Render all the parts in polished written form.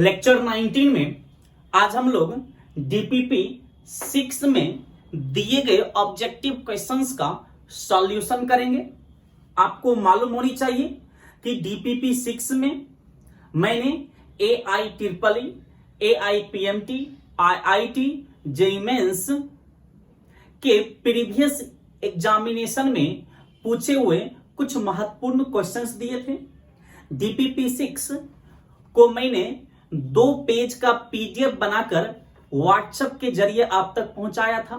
Lecture 19 में आज हम लोग डीपीपी 6 में दिए गए ऑब्जेक्टिव क्वेश्चंस का सॉल्यूशन करेंगे। आपको मालूम होनी चाहिए कि डीपीपी 6 में मैंने AIEEE, AIPMT, IIT, JEE mains के प्रीवियस एग्जामिनेशन में पूछे हुए कुछ महत्वपूर्ण क्वेश्चंस दिए थे। डीपीपी 6 को मैंने 2 पेज का PDF बनाकर व्हाट्सएप के जरिए आप तक पहुंचाया था।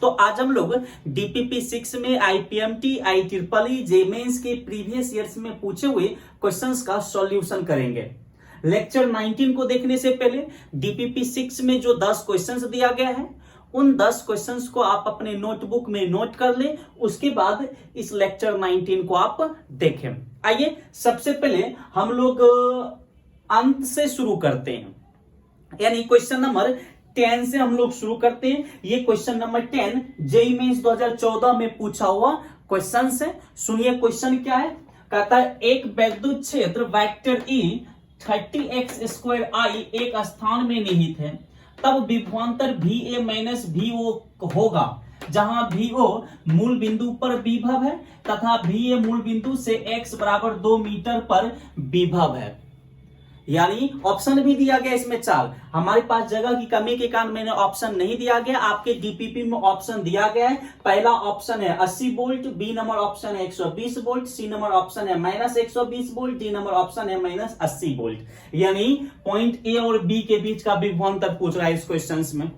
तो आज हम लोग डीपीपी 6 में IPMT, IEEE, JEE मेंस के प्रीवियस ईयर्स में पूछे हुए क्वेश्चंस का सॉल्यूशन करेंगे। लेक्चर 19 को देखने से पहले डीपीपी 6 में जो 10 क्वेश्चंस दिया गया है उन 10 क्वेश्चंस को आप अपने नोटबुक में नोट कर लें। उसके बाद इस लेक्चर 19 को आप देखें। आइए सबसे पहले हम लोग अंत से शुरू करते हैं, यानी क्वेश्चन नंबर 10 से हम लोग शुरू करते हैं। ये क्वेश्चन नंबर 10 जेईई मेंस 2014 में पूछा हुआ क्वेश्चन है। सुनिए क्वेश्चन क्या है। कहता है एक विद्युत क्षेत्र वेक्टर E 30x² एक स्थान में निहित है, तब विभवांतर VA माइनस VO होगा, जहां VO मूल बिंदु पर विभव है तथा VA मूल बिंदु से x बराबर 2 मीटर पर विभव है। यानी ऑप्शन भी दिया गया इसमें 4। हमारे पास जगह की कमी के कारण मैंने ऑप्शन नहीं दिया गया। आपके डीपीपी में ऑप्शन दिया गया है। पहला ऑप्शन है 80 वोल्ट, बी नंबर ऑप्शन है 120 वोल्ट, सी नंबर ऑप्शन है -120 वोल्ट, डी नंबर ऑप्शन है -80 वोल्ट। यानी पॉइंट ए और बी के बीच का विभवांतर पूछ रहा है इस क्वेश्चन में।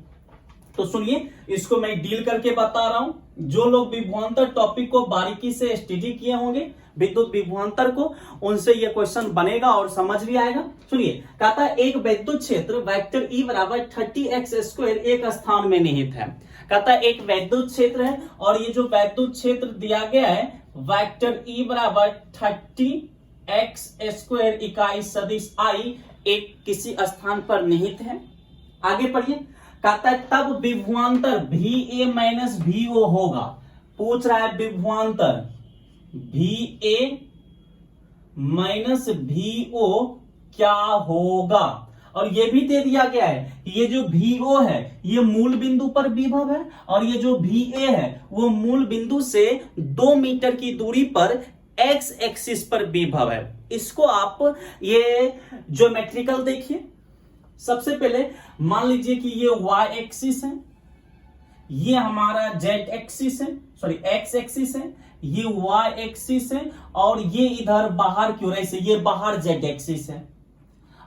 तो सुनिए, इसको मैं डील करके बता रहा हूं। जो लोग विभवांतर टॉपिक को बारीकी से स्टडी किए होंगे विद्युत विभवांतर को, उनसे यह क्वेश्चन बनेगा और समझ भी आएगा। सुनिए, कहता है एक विद्युत क्षेत्र वेक्टर E बराबर 30x² एक स्थान में निहित है। कहता है एक विद्युत क्षेत्र है और ये जो विद्युत क्षेत्र दिया गया है वेक्टर E बराबर 30x² इकाई सदिश I एक किसी स्थान पर निहित है। आगे पढ़िए। कहता है तब विभवांतर VA माइनस VO होगा। पूछ रहा है विभवांतर VA माइनस VO क्या होगा, और ये भी दे दिया गया है कि ये जो VO है ये मूल बिंदु पर विभव है और ये जो VA है वो मूल बिंदु से 2 मीटर की दूरी पर x एक्सिस पर विभव है। इसको आप ये ज्योमेट्रिकल देखिए। सबसे पहले मान लीजिए कि ये y एक्सिस है, ये हमारा z एक्सिस है, सॉरी x एक्सिस है, ये y एक्सिस है और ये इधर बाहर की ओर ऐसे ये बाहर z एक्सिस है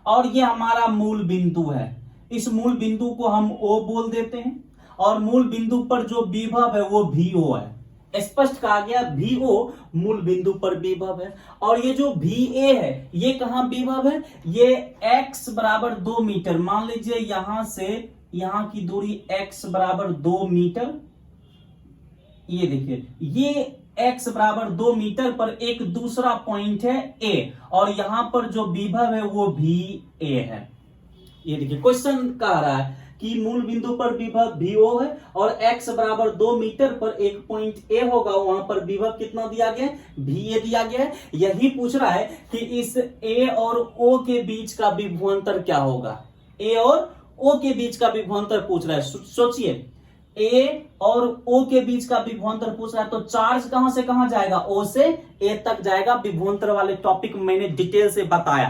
और ये हमारा मूल बिंदु है। इस मूल बिंदु को हम O बोल देते हैं और मूल बिंदु पर जो विभव है वो VO है। स्पष्ट कहा गया VO मूल बिंदु पर विभव है और ये जो VA है ये कहां विभव है, ये x बराबर 2 मीटर। मान लीजिए यहां से यहां की दूरी x बराबर 2 मीटर। ये देखिए ये x बराबर 2 मीटर पर एक दूसरा पॉइंट है A और यहां पर जो विभव है वो VA है। ये देखिए क्वेश्चन कह रहा है कि मूल बिंदु पर विभव VO है और x बराबर 2 मीटर पर एक पॉइंट A होगा, वहां पर विभव कितना दिया गया है, VA दिया गया है। यही पूछ रहा है कि इस A और O के बीच का विभवांतर क्या होगा। A और O के बीच का विभवांतर पूछ रहा है। सोचिए, A और O के बीच का विभवांतर पूछ रहा है तो चार्ज कहां से कहां जाएगा, O से A तक जाएगा। विभवांतर वाले टॉपिक में मैंने डिटेल से बताया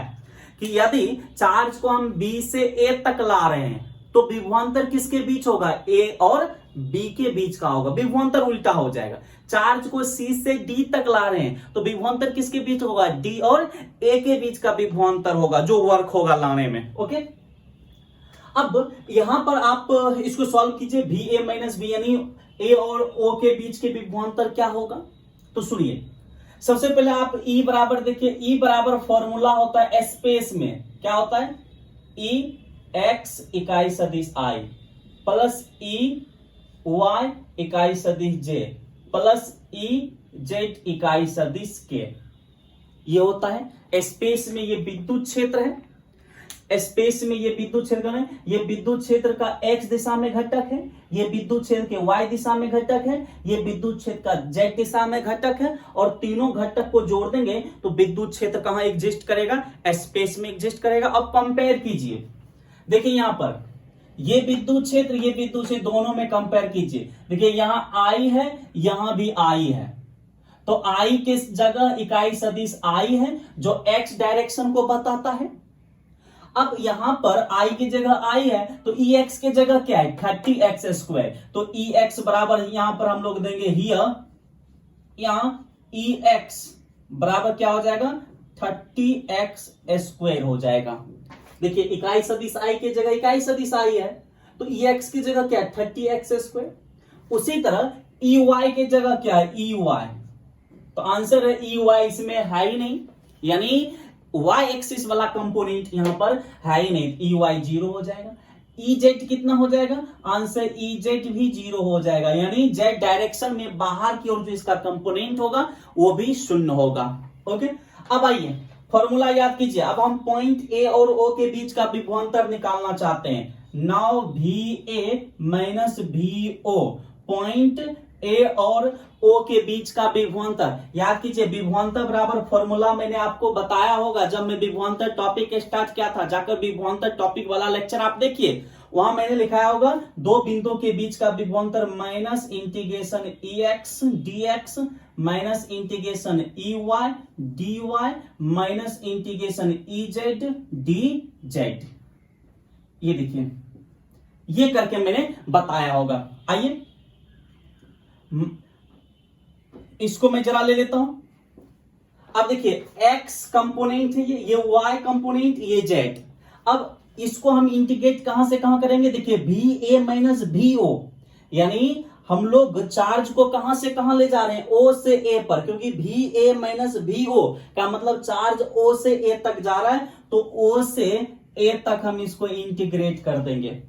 कि यदि चार्ज को हम B से A तक ला रहे हैं तो विभवांतर किसके बीच होगा, A और B के बीच का होगा। विभवांतर उल्टा हो जाएगा। चार्ज को C से D तक ला रहे हैं तो विभवांतर किसके बीच होगा, D और A के बीच का विभवांतर होगा, जो वर्क होगा लाने में। ओके, अब यहां पर आप इसको सॉल्व कीजिए। VA माइनस V यानी A और O के बीच के विभवांतर क्या होगा। तो सुनिए, सबसे पहले आप E बराबर देखिए। E बराबर फॉर्मूला होता है स्पेस में क्या होता है, E x इकाई सदिश I प्लस E y इकाई सदिश J प्लस E z इकाई सदिश K। ये होता है स्पेस में, ये विद्युत क्षेत्र है। स्पेस में ये विद्युत क्षेत्र है, ये विद्युत क्षेत्र का x दिशा में घटक है, ये विद्युत क्षेत्र के y दिशा में घटक है, ये विद्युत क्षेत्र का z दिशा में घटक है, और तीनों घटक को जोड़ देंगे तो विद्युत क्षेत्र कहां एग्जिस्ट करेगा, स्पेस में एग्जिस्ट करेगा। अब कंपेयर कीजिए, देखिए यहां पर ये विद्युत क्षेत्र, ये विद्युत क्षेत्र, दोनों में कंपेयर कीजिए। देखिए यहां I है, यहां भी I है, तो I के जगह इकाई सदिश I है जो x डायरेक्शन को बताता है। अब यहां पर I की जगह I है तो EX की जगह क्या है, 30x²। तो EX बराबर यहां पर हम लोग देंगे हियर, यहां EX बराबर क्या हो जाएगा, 30x² हो जाएगा। देखिए इकाई सदिश I की जगह इकाई सदिश I है तो EX की जगह क्या है, 30x²। उसी तरह EY की जगह क्या है, EY, तो आंसर है EY, इसमें है ही नहीं, यानी y एक्सिस वाला कंपोनेंट यहां पर है ही नहीं, EY 0 हो जाएगा। EZ कितना हो जाएगा, आंसर EZ भी 0 हो जाएगा, यानी z डायरेक्शन में बाहर की ओर जो इसका कंपोनेंट होगा वो भी शून्य होगा। ओके, अब आइए फॉर्मूला याद कीजिए। अब हम पॉइंट A और O के बीच का विभवांतर निकालना चाहते हैं। Now VA minus VO, point A और O के बीच का विभवांतर याद कीजिए। विभवांतर बराबर फॉर्मूला मैंने आपको बताया होगा जब मैं विभवांतर टॉपिक स्टार्ट किया था, जाकर विभवांतर टॉपिक वाला लेक्चर आप देखिए, वहां मैंने लिखाया होगा दो बिंदुओं के बीच का विभवांतर minus integration EX dx minus integration EY dy minus integration EZ dz। ये देखिए, ये करके मैंने बताया होगा। आइए इसको मैं जरा ले लेता हूं। अब देखिए x कंपोनेंट है ये y कंपोनेंट, ये z। अब इसको हम इंटीग्रेट कहां से कहां करेंगे, देखिए VA माइनस VO, यानी हम लोग चार्ज को कहां से कहां ले जा रहे हैं, O से A पर, क्योंकि VA माइनस VO का मतलब चार्ज O से A तक जा रहा है, तो O से A तक हम इसको इंटीग्रेट कर देंगे।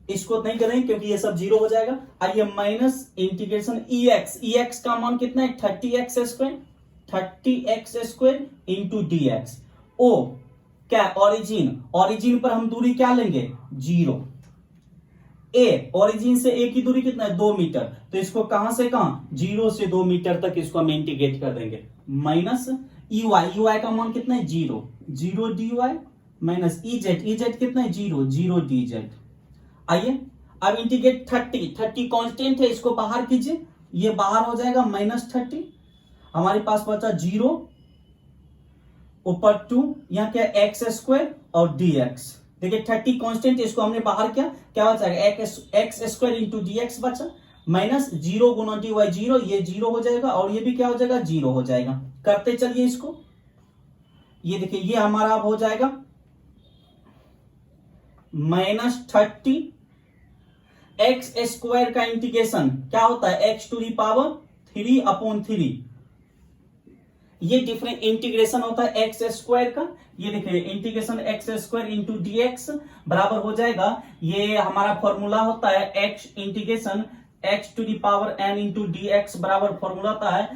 इसको नहीं करेंगे क्योंकि ये सब 0 हो जाएगा। आइए माइनस इंटीग्रेशन EX का मान कितना है, 30x² 30x² into dx। O क्या, ओरिजिन पर हम दूरी क्या लेंगे, 0। A ओरिजिन से A की दूरी कितना है, 2 मीटर, तो इसको कहां से कहां, 0 से 2 मीटर तक इसको हम इंटीग्रेट कर देंगे। माइनस EY का मान कितना है, 0 dy माइनस EZ कितना है, 0 dz। आइए अब इंटीग्रेट 30 कांस्टेंट है, इसको बाहर कीजिए, ये बाहर हो जाएगा -30, हमारे पास बचा 0 ऊपर 2, यहां क्या x² और dx। देखिए 30 कांस्टेंट, इसको हमने बाहर किया, क्या बचा, x² इंटू dx बचा, माइनस 0 गुना dy 0, ये 0 हो जाएगा और ये भी क्या हो जाएगा, 0 हो जाएगा। करते चलिए इसको, ये देखिए ये हमारा अब हो जाएगा -30 x² का इंटीग्रेशन क्या होता है, x⁻3/3। ये डिफरेंट इंटीग्रेशन होता है x² का। ये देखिए इंटीग्रेशन x² इंटू dx बराबर हो जाएगा, ये हमारा फॉर्मूला होता है x integration x⁻n into dx बराबर फॉर्मूला होता है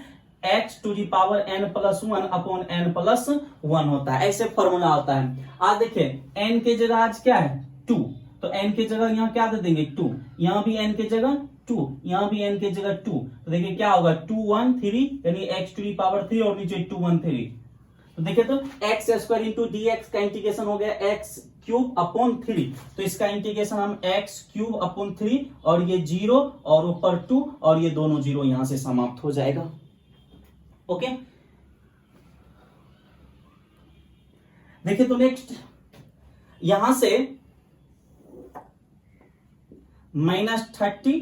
x⁻n+1/n+1 होता है, ऐसे फॉर्मूला होता है। आज देखिए n के जगह आज क्या है, 2, तो n के जगह यहां क्या दे देंगे, 2, यहां भी n के जगह 2, यहां भी n के जगह 2, तो देखिए क्या होगा, 2 1 3, यानी x⁻3 और नीचे 2 1 3। तो देखिए तो x² इंटू dx का इंटीग्रेशन हो गया x³ 3, तो इसका इंटीग्रेशन हम x³ और ये 0 और ऊपर 2 और ये दोनों 0 यहां से समाप्त हो जाएगा। ओके, देखिए तो नेक्स्ट यहां से -30,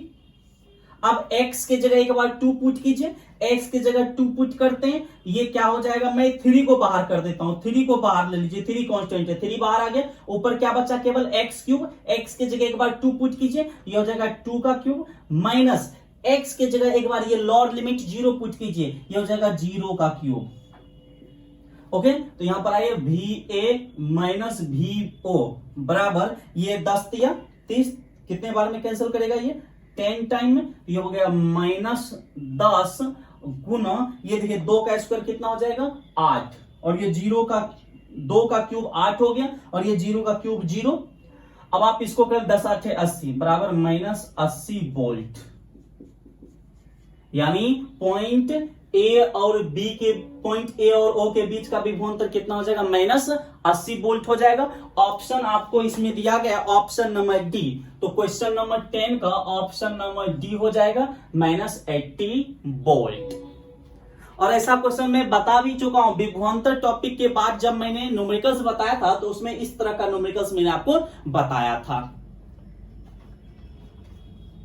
अब x के जगह एक बार 2 पुट कीजिए, x के जगह 2 पुट करते हैं, ये क्या हो जाएगा, मैं 3 को बाहर कर देता हूं, 3 को बाहर ले लीजिए, 3 कांस्टेंट है, 3 बाहर आ गया, ऊपर क्या बचा, केवल x³, x के जगह एक बार 2 पुट कीजिए, ये हो जाएगा 2 का क्यूब, माइनस x के जगह एक बार ये लोअर लिमिट 0 पुट कीजिए, ये हो जाएगा 0 का क्यूब। ओके, तो यहां पर आइए VA माइनस VO बराबर, ये 10 या 30 कितने बार में कैंसिल करेगा, ये 10 टाइम में, ये हो गया -10 गुना, ये देखिए 2 का स्क्वायर कितना हो जाएगा, 8, और ये 0 का 2 का क्यूब 8 हो गया और ये 0 का क्यूब 0। अब आप इसको कर 10 8 80 बराबर -80 वोल्ट। यानी पॉइंट ए और बी के पॉइंट ए और ओ के बीच का विभवांतर कितना हो जाएगा? -80 वोल्ट हो जाएगा। ऑप्शन आपको इसमें दिया गया ऑप्शन नंबर डी। तो क्वेश्चन नंबर 10 का ऑप्शन नंबर डी हो जाएगा -80 वोल्ट। और ऐसा क्वेश्चन मैं बता भी चुका हूं विभवांतर टॉपिक के बाद, जब मैंने न्यूमेरिकल्स बताया था तो उसमें इस तरह का न्यूमेरिकल्स मैंने आपको बताया था।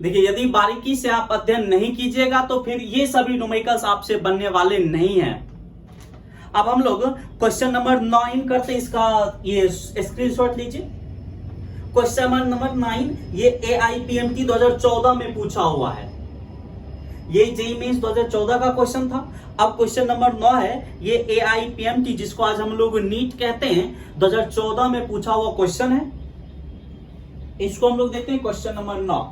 देखिए, यदि बारीकी से आप अध्ययन नहीं कीजिएगा तो फिर ये सभी न्यूमेरिकल्स आपसे बनने वाले नहीं हैं। अब हम लोग क्वेश्चन नंबर 9 करते हैं। इसका ये स्क्रीनशॉट लीजिए। क्वेश्चन नंबर 9 ये AIPMT 2014 में पूछा हुआ है। ये जेईई मेंस 2014 का क्वेश्चन था। अब क्वेश्चन नंबर 9 है, ये AIPMT जिसको आज हम लोग नीट कहते हैं 2014 में पूछा हुआ क्वेश्चन है। इसको हम लोग देखते हैं क्वेश्चन नंबर 9।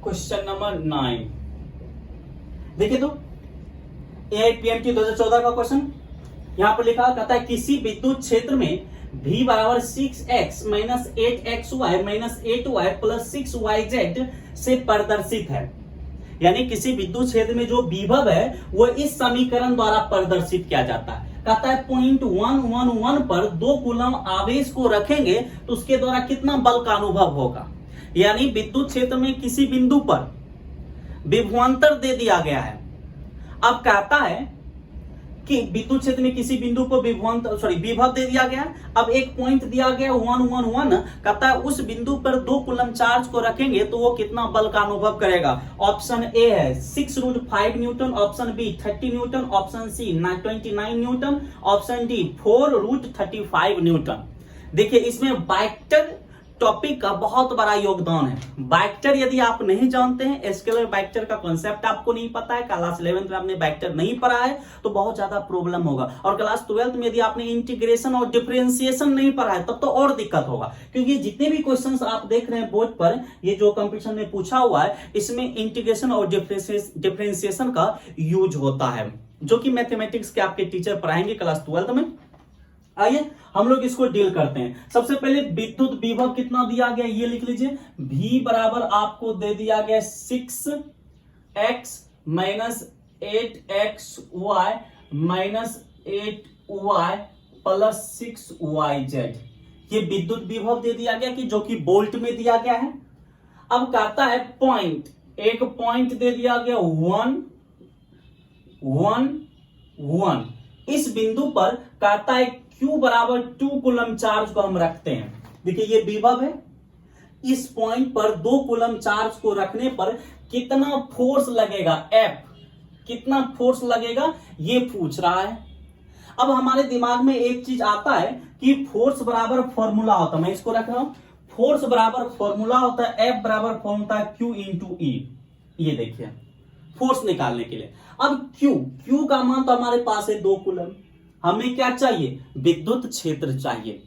क्वेश्चन नंबर 9 देखिए तो AIPMT 2014 का क्वेश्चन यहां पर लिखा कहता है किसी विद्युत क्षेत्र में V बराबर 6x minus 8xy minus 8y plus 6yz से प्रदर्शित है। यानी किसी विद्युत क्षेत्र में जो विभव है वो इस समीकरण द्वारा प्रदर्शित किया जाता है। कहता है पॉइंट 111 पर 2 कूलम आवेश को रखेंगे तो उसके द्वारा कितना बल का अनुभव होगा। यानी विद्युत क्षेत्र में किसी बिंदु पर विभवांतर दे दिया गया है। अब कहता है कि विद्युत क्षेत्र में किसी बिंदु पर विभव दे दिया गया। अब एक पॉइंट दिया गया 111, कहता है उस बिंदु पर 2 कूलम चार्ज को रखेंगे तो वो कितना बल का अनुभव करेगा। ऑप्शन ए है 6√5 newton, option B 30 newton, option C 29 newton, option D 4√35 newton. देखिए, इसमें वेक्टर टॉपिक का बहुत बड़ा योगदान है। वेक्टर यदि आप नहीं जानते हैं, स्केलर वेक्टर का कॉन्सेप्ट आपको नहीं पता है, क्लास 11 में आपने वेक्टर नहीं पढ़ा है तो बहुत ज्यादा प्रॉब्लम होगा। और क्लास 12 में यदि आपने इंटीग्रेशन और डिफरेंशिएशन नहीं पढ़ा है तब तो और दिक्कत होगा, क्योंकि जितने भी क्वेश्चंस आप देख रहे हैं बोर्ड पर, ये जो कंपटीशन में पूछा हुआ है, इसमें इंटीग्रेशन और डिफरेंशिएशन का यूज होता है, जो कि मैथमेटिक्स के आपके टीचर पढ़ाएंगे क्लास 12 में। आइए हम लोग इसको डील करते हैं। सबसे पहले विद्युत विभव कितना दिया गया ये लिख लीजिए। V बराबर आपको दे दिया गया 6x minus 8xy minus 8y plus 6yz। ये विद्युत विभव दे दिया गया कि जो कि वोल्ट में दिया गया है। अब कहता है पॉइंट, एक पॉइंट दे दिया गया 1 1 1। इस बिंदु पर कहता है Q बराबर 2 कूलम चार्ज को हम रखते हैं। देखिए, ये विभव है। इस पॉइंट पर 2 कूलम चार्ज को रखने पर कितना फोर्स लगेगा, F कितना फोर्स लगेगा ये पूछ रहा है। अब हमारे दिमाग में एक चीज आता है कि फोर्स बराबर फॉर्मूला होता है, मैं इसको रख रहा हूं, फोर्स बराबर फॉर्मूला होता है F बराबर फॉर्मूला है Q इंटू E। ये देखिए फोर्स निकालने के लिए। अब Q का मान तो हमारे पास है 2 कूलम, हमें क्या चाहिए, विद्युत क्षेत्र चाहिए।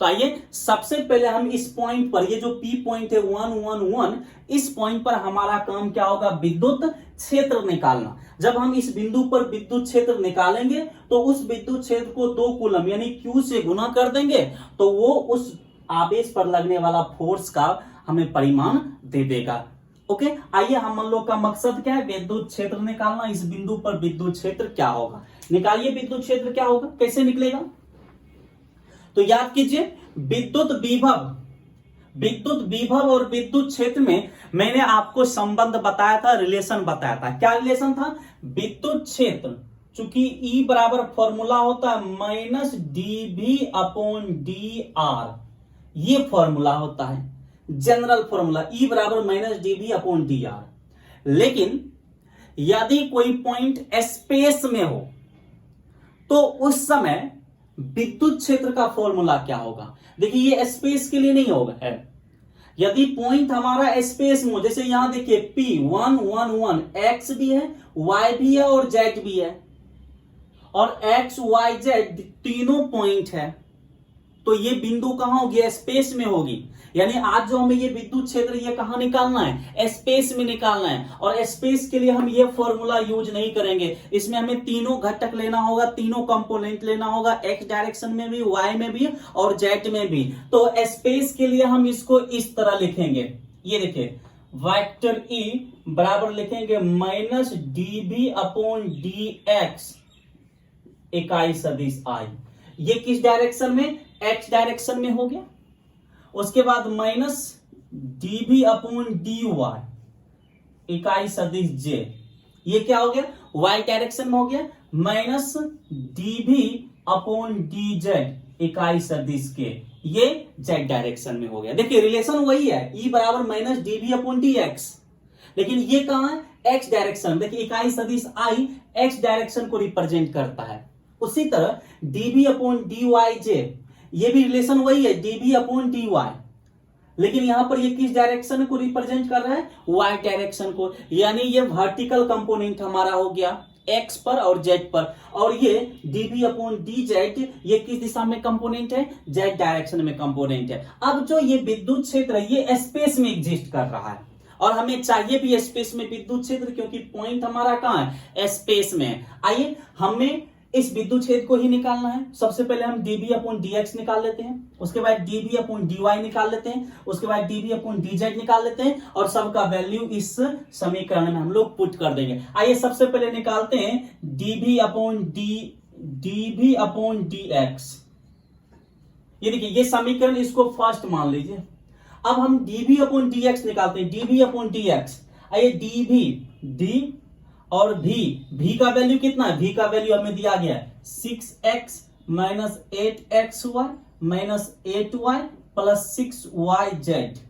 तो आइए सबसे पहले हम इस पॉइंट पर, ये जो P पॉइंट है 111, इस पॉइंट पर हमारा काम क्या होगा, विद्युत क्षेत्र निकालना। जब हम इस बिंदु पर विद्युत क्षेत्र निकालेंगे तो उस विद्युत क्षेत्र को 2 कूलम यानी Q से गुना कर देंगे तो वो उस आवेश पर लगने वाला फोर्स का हमें परिमाण दे देगा। ओके, आइए हम लोग का मकसद क्या है, विद्युत क्षेत्र निकालना। इस बिंदु पर विद्युत क्षेत्र क्या होगा, निकालिए विद्युत क्षेत्र क्या होगा, कैसे निकलेगा। तो याद कीजिए विद्युत विभव और विद्युत क्षेत्र में मैंने आपको संबंध बताया था, रिलेशन बताया था। क्या रिलेशन था, विद्युत क्षेत्र चूंकि E बराबर फॉर्मूला होता है माइनस dV अपॉन dr, ये फॉर्मूला होता है जनरल फॉर्मूला, E बराबर माइनस dV अपॉन dr। लेकिन यदि कोई पॉइंट स्पेस में हो तो उस समय विद्युत क्षेत्र का फॉर्मूला क्या होगा। देखिए, ये स्पेस के लिए नहीं होगा है। यदि पॉइंट हमारा स्पेस में हो, जैसे यहां देखिए P111, x भी है, y भी है और z भी है, और x y z तीनों पॉइंट है, तो ये बिंदु कहां होगी, स्पेस में होगी। यानी आज जो हमें ये विद्युत क्षेत्र ये कहां निकालना है, स्पेस में निकालना है। और स्पेस के लिए हम ये फॉर्मूला यूज नहीं करेंगे, इसमें हमें तीनों घटक लेना होगा, तीनों कंपोनेंट लेना होगा, एक्स डायरेक्शन में भी, वाई में भी और जेड में भी। तो स्पेस के लिए हम इसको इस तरह लिखेंगे, ये देखिए वेक्टर ई बराबर लिखेंगे माइनस dv अपॉन dx इकाई सदिश आई। ये किस डायरेक्शन में, एक्स डायरेक्शन में हो गया। उसके बाद माइनस dv अपॉन dy इकाई सदिश j, ये क्या हो गया, y डायरेक्शन में हो गया। माइनस dv अपॉन dz इकाई सदिश के, ये z डायरेक्शन में हो गया। देखिए रिलेशन वही है, E बराबर माइनस dv अपॉन dx, लेकिन ये कहां है, x डायरेक्शन। देखिए इकाई सदिश I x डायरेक्शन को रिप्रेजेंट करता है। उसी तरह dv अपॉन dyj, ये भी रिलेशन वही है, dv अपॉन dy, लेकिन यहां पर ये किस डायरेक्शन को रिप्रेजेंट कर रहा है, y डायरेक्शन को। यानी ये वर्टिकल कंपोनेंट हमारा हो गया x पर और z पर, और ये dv अपॉन dz ये किस दिशा में कंपोनेंट है, z डायरेक्शन में कंपोनेंट है। अब जो ये विद्युत क्षेत्र है ये स्पेस में एग्जिस्ट कर रहा है, और हमें चाहिए भी स्पेस में विद्युत क्षेत्र, क्योंकि पॉइंट हमारा कहां है, स्पेस में है। आइए हमें इस विद्युत क्षेत्र को ही निकालना है। सबसे पहले हम dv अपॉन dx निकाल लेते हैं, उसके बाद dv अपॉन dy निकाल लेते हैं, उसके बाद dv अपॉन dz निकाल लेते हैं, और सबका वैल्यू इस समीकरण में हम लोग पुट कर देंगे। आइए सबसे पहले निकालते हैं dv अपॉन dx। ये देखिए ये समीकरण, इसको फर्स्ट मान लीजिए। अब हम dv अपॉन dx निकालते हैं, dv अपॉन dx। आइए dv, d और v का वैल्यू कितना है, v का वैल्यू हमें दिया गया है 6x minus 8xy minus 8y plus 6yz।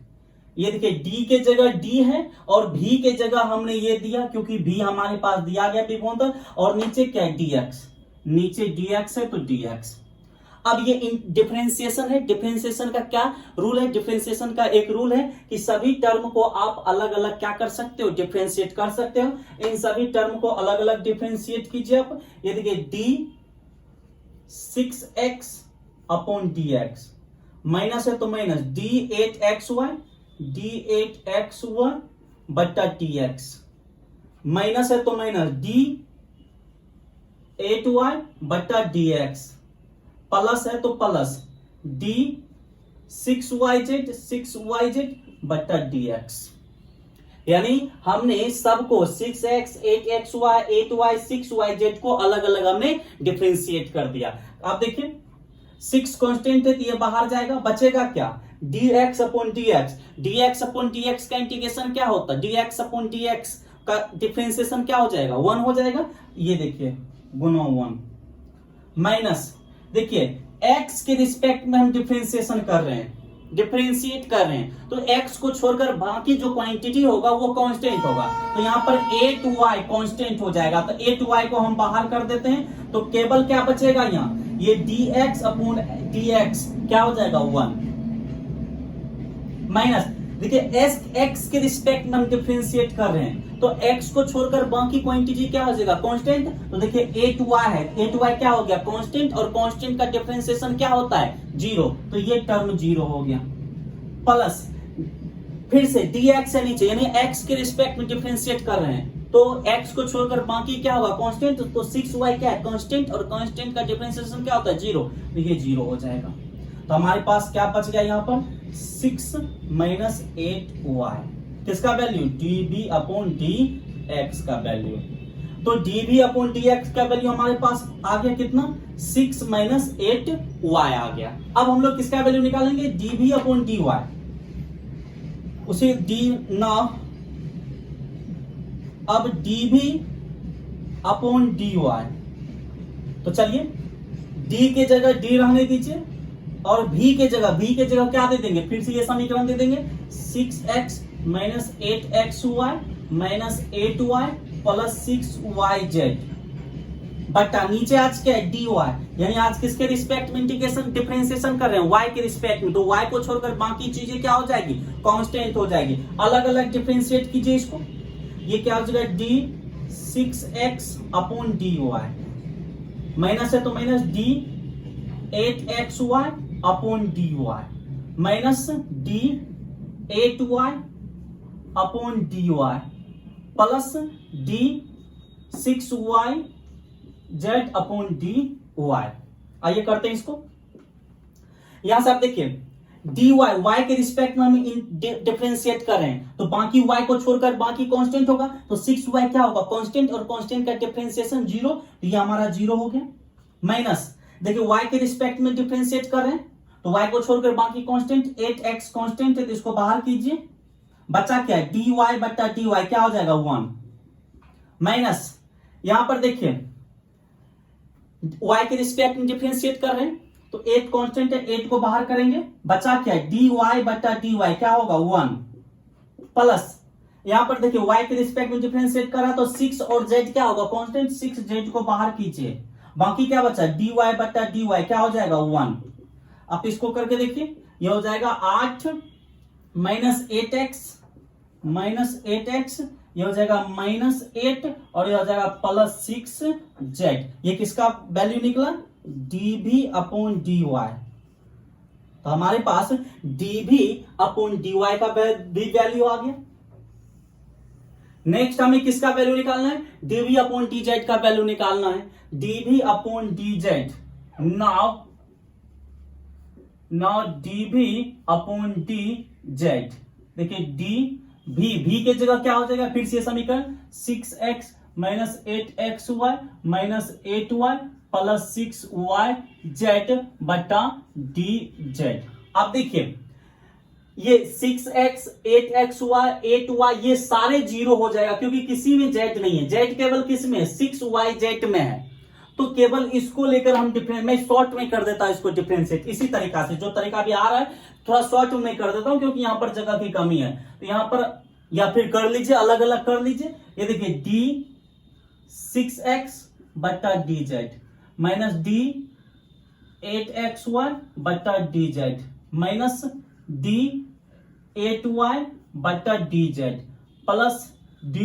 ये देखिए d के जगह d है और v के जगह हमने ये दिया, क्योंकि v हमारे पास दिया गया विभवांतर, और नीचे क्या है dx, नीचे dx है तो dx। अब ये डिफरेंशिएशन है। डिफरेंशिएशन का क्या रूल है, डिफरेंशिएशन का एक रूल है कि सभी टर्म को आप अलग अलग क्या कर सकते हो, डिफरेंशिएट कर सकते हो। इन सभी टर्म को अलग अलग डिफरेंशिएट कीजिए आप। ये देखिए d 6x upon dx, minus है तो माइनस d 8xy बट्टा dx, माइनस है तो माइनस d 8y बट्टा dx, प्लस है तो प्लस d 6yz बट्टा dx। यानी हमने सबको 6x 8xy 8y 6yz को अलग अलग हमने डिफरेंशिएट कर दिया। आप देखिए 6 कांस्टेंट है तो ये बाहर जाएगा, बचेगा क्या, dx upon dx। dx upon dx का इंटीग्रेशन क्या होता है, dx अपॉन dx का डिफरेंशिएशन क्या हो जाएगा, 1 हो जाएगा। ये देखिए गुना 1 माइनस, देखिए x के रिस्पेक्ट में हम डिफरेंशिएशन कर रहे हैं, डिफरेंशिएट कर रहे हैं, तो x को छोड़कर बाकी जो क्वांटिटी होगा वो कांस्टेंट होगा। तो यहाँ पर 8y कांस्टेंट हो जाएगा, तो 8y को हम बाहर कर देते हैं, तो केवल क्या बचेगा यहाँ, ये dx अपॉन dx क्या हो जाएगा 1 माइनस। देखिए x के रिस्पेक्ट में हम डिफरेंशिएट कर रहे हैं, तो x को छोड़कर बाकी क्वांटिटी क्या हो जाएगा, कांस्टेंट। तो देखिए 8y है, 8y क्या हो गया, कांस्टेंट, और कांस्टेंट का डिफरेंशिएशन क्या होता है 0, तो ये टर्म 0 हो गया। प्लस फिर से dx से नीचे, यानी x के रिस्पेक्ट में डिफरेंशिएट कर रहे हैं, तो x को छोड़कर बाकी क्या होगा कांस्टेंट, तो 6y क्या है कांस्टेंट, और कांस्टेंट का डिफरेंशिएशन क्या होता है 0, तो ये 0 हो जाएगा। तो हमारे पास क्या बच गया यहाँ पर 6 माइनस 8y, किसका वैल्यू, dv अपॉन dx का वैल्यू। तो dv अपॉन dx का वैल्यू हमारे पास आ गया कितना, 6 माइनस 8y आ गया। अब हम लोग किसका वैल्यू निकालेंगे, dv अपॉन dy, उसे d ना, अब dv अपॉन dy। तो चलिए d के जगह d रहने दीजिए, और v के जगह क्या दे देंगे, फिर से ये समीकरण दे देंगे 6x minus 8xy minus 8y plus 6yz बटा नीचे आज क्या है dy, यानी आज किसके रिस्पेक्ट में इंटीग्रेशन डिफरेंशिएशन कर रहे हैं, y के रिस्पेक्ट में, तो y को छोड़कर बाकी चीजें क्या हो जाएगी, कांस्टेंट हो जाएगी। अलग अलग डिफरेंशिएट कीजिए इसको, ये क्या हो जाएगा d 6x upon dy, minus है तो minus d 8xy upon D Y minus D 8y upon D Y plus D 6y Z upon D Y. आइए करते हैं इसको। यहां से आप देखिए डी वाई वाई के रिस्पेक्ट में हम डिफरेंशिएट कर रहे हैं, तो बाकी y को छोड़कर बाकी कांस्टेंट होगा, तो 6y क्या होगा कांस्टेंट, और कांस्टेंट का डिफरेंशिएशन 0, तो ये हमारा 0 हो गया। माइनस देखिए y के रिस्पेक्ट में डिफरेंशिएट कर रहे हैं, तो y को छोड़कर बाकी कांस्टेंट 8x कांस्टेंट है, तो इसको बाहर कीजिए, बचा क्या है dy बटा dy क्या हो जाएगा 1। माइनस यहां पर देखिए y के रिस्पेक्ट में डिफरेंशिएट कर रहे हैं, तो 8 कांस्टेंट है, 8 को बाहर करेंगे, बचा क्या है dy बटा dy क्या होगा 1 प्लस यहां पर देखिए y के रिस्पेक्ट में डिफरेंशिएट करा तो 6 और z क्या होगा कांस्टेंट, 6z को बाहर कीजिए, बाकी क्या बचा dy बटा dy क्या हो जाएगा 1। आप इसको करके देखिए, यह हो जाएगा 8 माइनस 8x ये हो जाएगा -8 और ये हो जाएगा +6z। ये किसका वैल्यू निकला dv अपॉन dy। तो हमारे पास dv अपॉन dy का भी वैल्यू आ गया। नेक्स्ट हमें किसका वैल्यू निकालना है, dv अपॉन dz का वैल्यू निकालना है, dv upon dz। Now dv upon dz देखिए v के जगह क्या हो जाएगा, फिर से समीकरण 6x minus 8xy minus 8y plus 6yz बटा dz। अब देखिए ये 6x 8xy 8y ये सारे 0 हो जाएगा, क्योंकि किसी में z नहीं है, z केवल किस में 6yz में है, तो केवल इसको लेकर हम मैं शॉर्ट में कर देता हूं इसको डिफरेंशिएट। इसी तरीका से जो तरीका भी आ रहा है थोड़ा शॉर्ट में कर देता हूं, क्योंकि यहां पर जगह की कमी है, तो यहां पर या फिर कर लीजिए अलग अलग कर लीजिए। ये देखिए d 6x बटा dz माइनस d 8xy बटा dz माइनस d 8y बटा dz प्लस d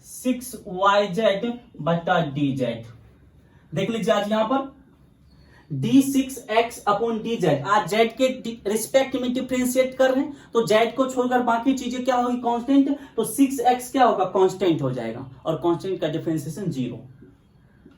6yz बटा dz। देख लीजिए आज यहां पर d6x अपॉन dz, आज z के रिस्पेक्ट में डिफरेंशिएट कर रहे हैं, तो z को छोड़कर बाकी चीजें क्या होगी कांस्टेंट, तो 6x क्या होगा कांस्टेंट हो जाएगा, और कांस्टेंट का डिफरेंशिएशन 0।